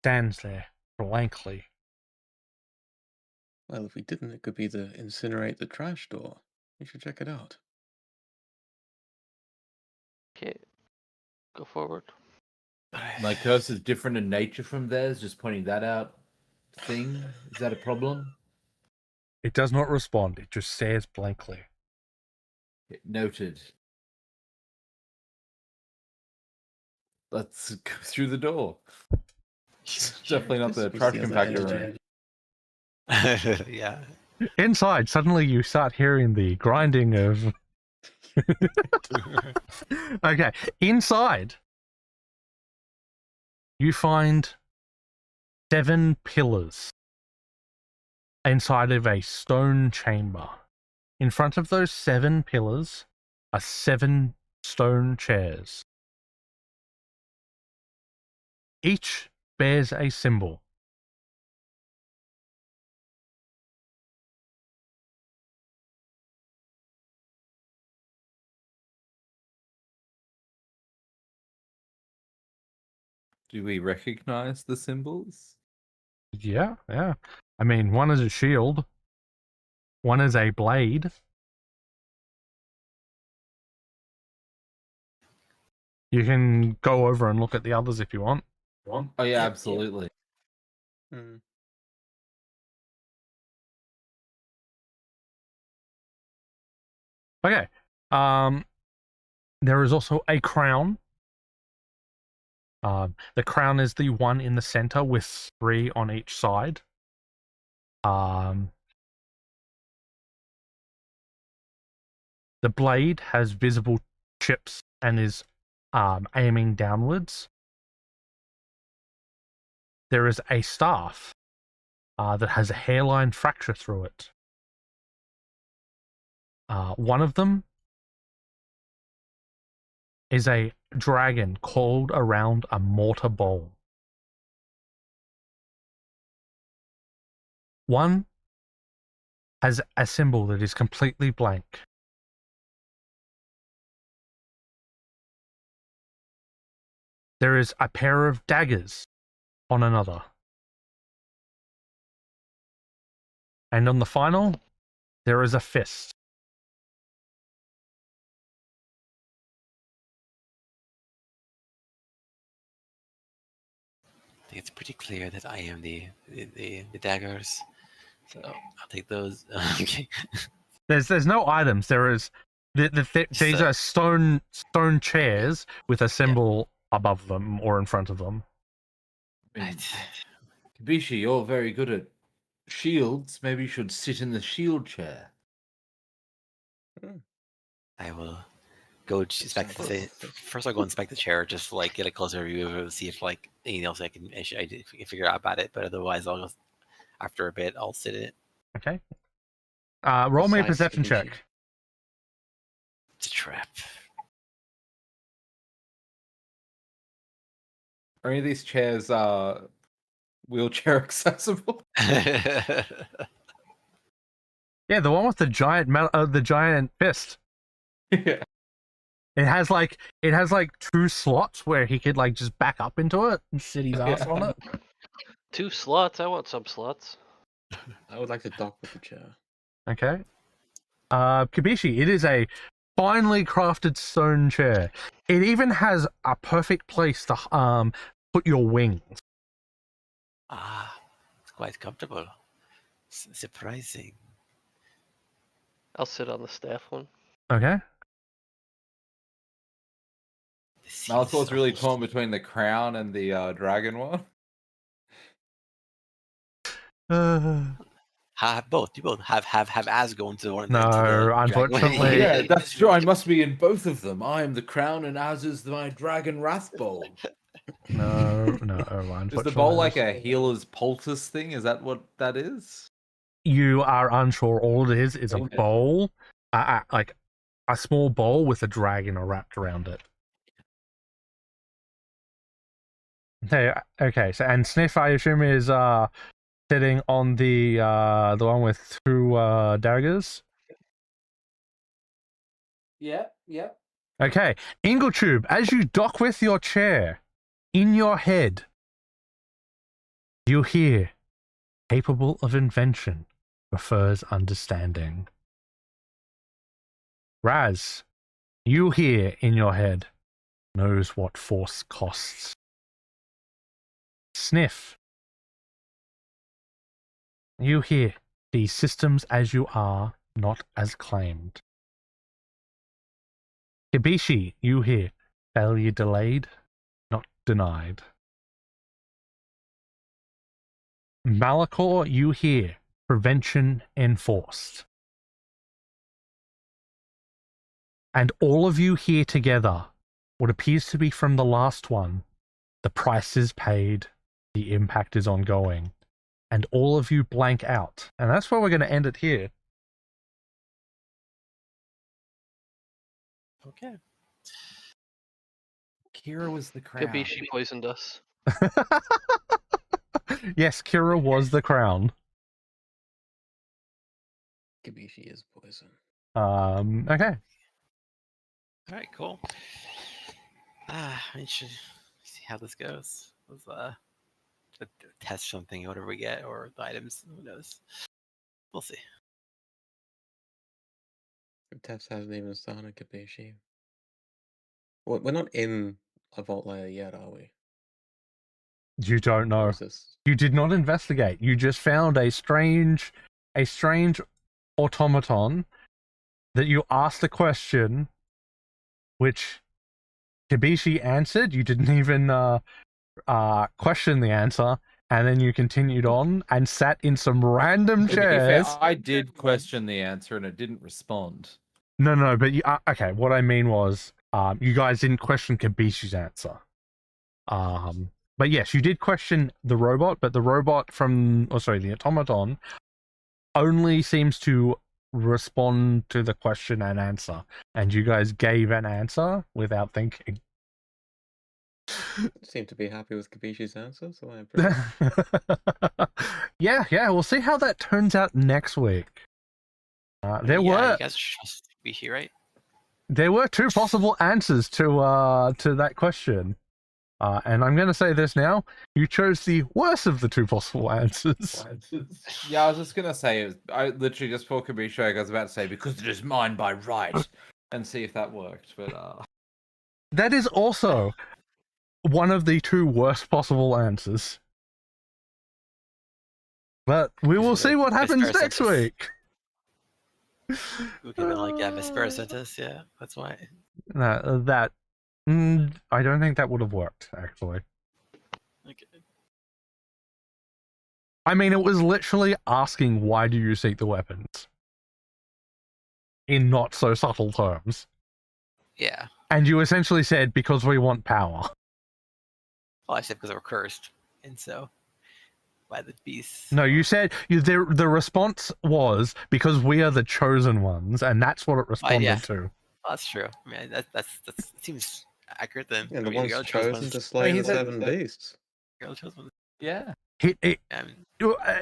stands there blankly. Well, if we didn't, it could be the incinerate the trash door. You should check it out. Okay. Go forward. My curse is different in nature from theirs. Just pointing that out. Thing, is that a problem? It does not respond. It just stares blankly. Noted. Let's go through the door. Definitely not the trash compactor room. Yeah. Inside, suddenly you start hearing the grinding of Okay, inside, you find 7 pillars inside of a stone chamber. In front of those 7 pillars are 7 stone chairs. Each bears a symbol. Do we recognize the symbols? Yeah. I mean, one is a shield. One is a blade. You can go over and look at the others if you want. Oh yeah, Yep. absolutely. Mm. Okay. There is also a crown. The crown is the one in the center with 3 on each side. The blade has visible chips and is aiming downwards. There is a staff that has a hairline fracture through it. One of them is a dragon coiled around a mortar bowl. One has a symbol that is completely blank. There is a pair of daggers on another. And on the final, there is a fist. I think it's pretty clear that I am the daggers. So I'll take those. Okay. There's no items. There is these are stone chairs with a symbol above them or in front of them. Right. Kibishi, you're very good at shields. Maybe you should sit in the shield chair. I will go inspect first. I'll go inspect the chair, just like get a closer view of it, see if like anything else I can figure out about it. But otherwise, I'll go after a bit. I'll sit in it. Okay. Roll me a Besides perception Kibishi. check. It's a trap. Are any of these chairs wheelchair accessible? Yeah, the one with the giant fist. Yeah. It has like 2 slots where he could like just back up into it and sit his ass on it. 2 slots. I want some slots. I would like to dock with the chair. Okay. Kibishi, it is a finely crafted stone chair. It even has a perfect place to put your wings. It's quite comfortable. Surprising. I'll sit on the staff one. Okay. Malcolm's really torn between the crown and the dragon one. Have both. You both have as going to one. No, to the dragon one. unfortunately. Yeah, that's true. I must be in both of them. I am the crown, and as is my dragon wrath bowl. No, unfortunately. Is the bowl like a healer's poultice thing? Is that what that is? You are unsure. All it is a Okay. bowl, like a small bowl with a dragon wrapped around it. Okay. So, and Sniff, I assume, is sitting on the one with 2 daggers. Yeah. Okay, Ingletube, as you dock with your chair, in your head, you hear, capable of invention, prefers understanding. Raz, you hear in your head, knows what force costs. Sniff, you hear, these systems as you are, not as claimed. Kibishi, you hear, failure delayed, not denied. Malachor, you hear, prevention enforced. and all of you here together, what appears to be from the last one, the price is paid, the impact is ongoing, and all of you blank out. And that's where we're going to end it here. Okay. Kira was the crown. Kabishi poisoned us. Yes, Kira was the crown. Kabishi is poison. Okay. All right, cool. I should see how this goes. Let's test something, whatever we get, or the items. Who knows? We'll see. The test hasn't even started, Kabishi. Well, we're not in a vault layer yet, are we? You don't Or know. is this... You did not investigate. You just found a strange automaton that you asked a question, which Kabishi answered. You didn't even question the answer, and then you continued on and sat in some random To be fair, chairs. I did question the answer and it didn't respond. No, but you, okay. What I mean was, you guys didn't question Kabishi's answer. But yes, you did question the robot, but the robot the automaton only seems to respond to the question and answer, and you guys gave an answer without thinking. Seem to be happy with Kabishi's answer, so I approve. Yeah, we'll see how that turns out next week. There You were guys trust Kabishi, right? there were two possible answers to that question. And I'm going to say this now. You chose the worst of the two possible answers. Yeah, I was just going to say, I literally just before Kabishi, I was about to say, because it is mine by right, and see if that worked. But That is also one of the two worst possible answers. But we will see what happens next week. We could have been like, yeah, Vespera sent us. Yeah, that's why. I don't think that would have worked, actually. Okay. I mean, it was literally asking, why do you seek the weapons? In not so subtle terms. Yeah. And you essentially said, because we want power. Well, I said because we're cursed, and so by the beast. No, you said the response was because we are the chosen ones, and that's what it responded to. Well, that's true. I mean, that seems accurate then. Yeah, I the mean, ones you're chosen to slay the seven beasts. You're the chosen ones. yeah.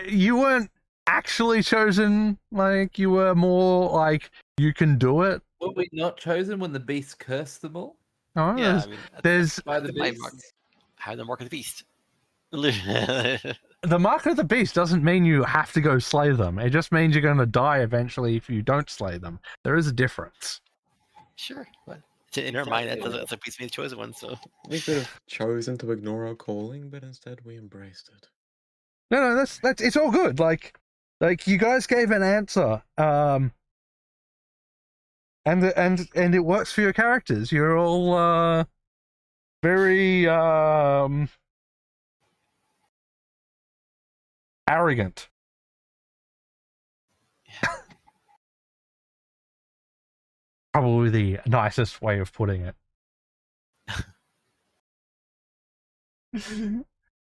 You weren't actually chosen. Like, you were more like, you can do it. Were we not chosen when the beast cursed them all? Oh, Yeah, I mean, there's By the my beast? mark. How the mark of the beast. the mark of the beast doesn't mean you have to go slay them. It just means you're going to die eventually if you don't slay them. There is a difference. Sure, but in our mind, that's a beast being the chosen one. So We could have chosen to ignore our calling, but instead we embraced it. No, that's it's all good. Like you guys gave an answer, and it works for your characters. You're all very arrogant. yeah. Probably the nicest way of putting it.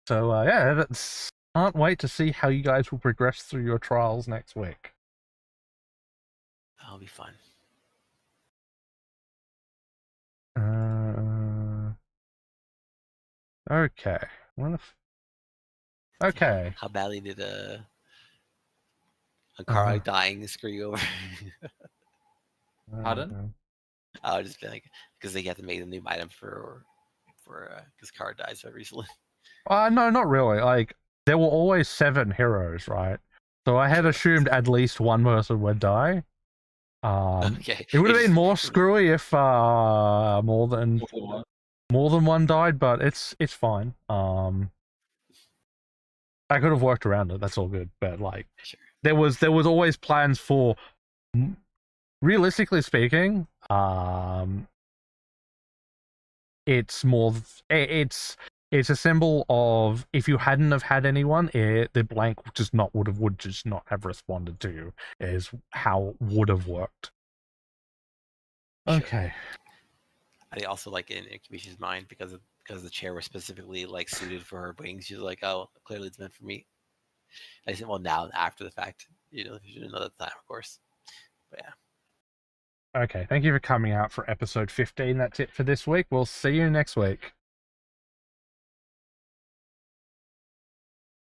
So yeah, can't wait to see how you guys will progress through your trials next week. That'll be fun. Okay. Okay. How badly did a car dying screw you over? Pardon? I would just be like, because they have to make a new item for because car died so recently. No, not really. Like, there were always 7 heroes, right? So I had assumed at least one person would die. Okay. It would have been more screwy if more than one died, but it's fine. I could have worked around it. That's all good. But like, Sure. there was always plans for. Realistically speaking, it's it's a symbol of, if you hadn't have had anyone, the blank would just not have responded to you, is how it would have worked. Sure. Okay. I think also like in Kamishi's mind because the chair was specifically like suited for her wings. She's like, oh, clearly it's meant for me. I said, well, now after the fact, you didn't know at the time, of course. But yeah. Okay. Thank you for coming out for episode 15. That's it for this week. We'll see you next week.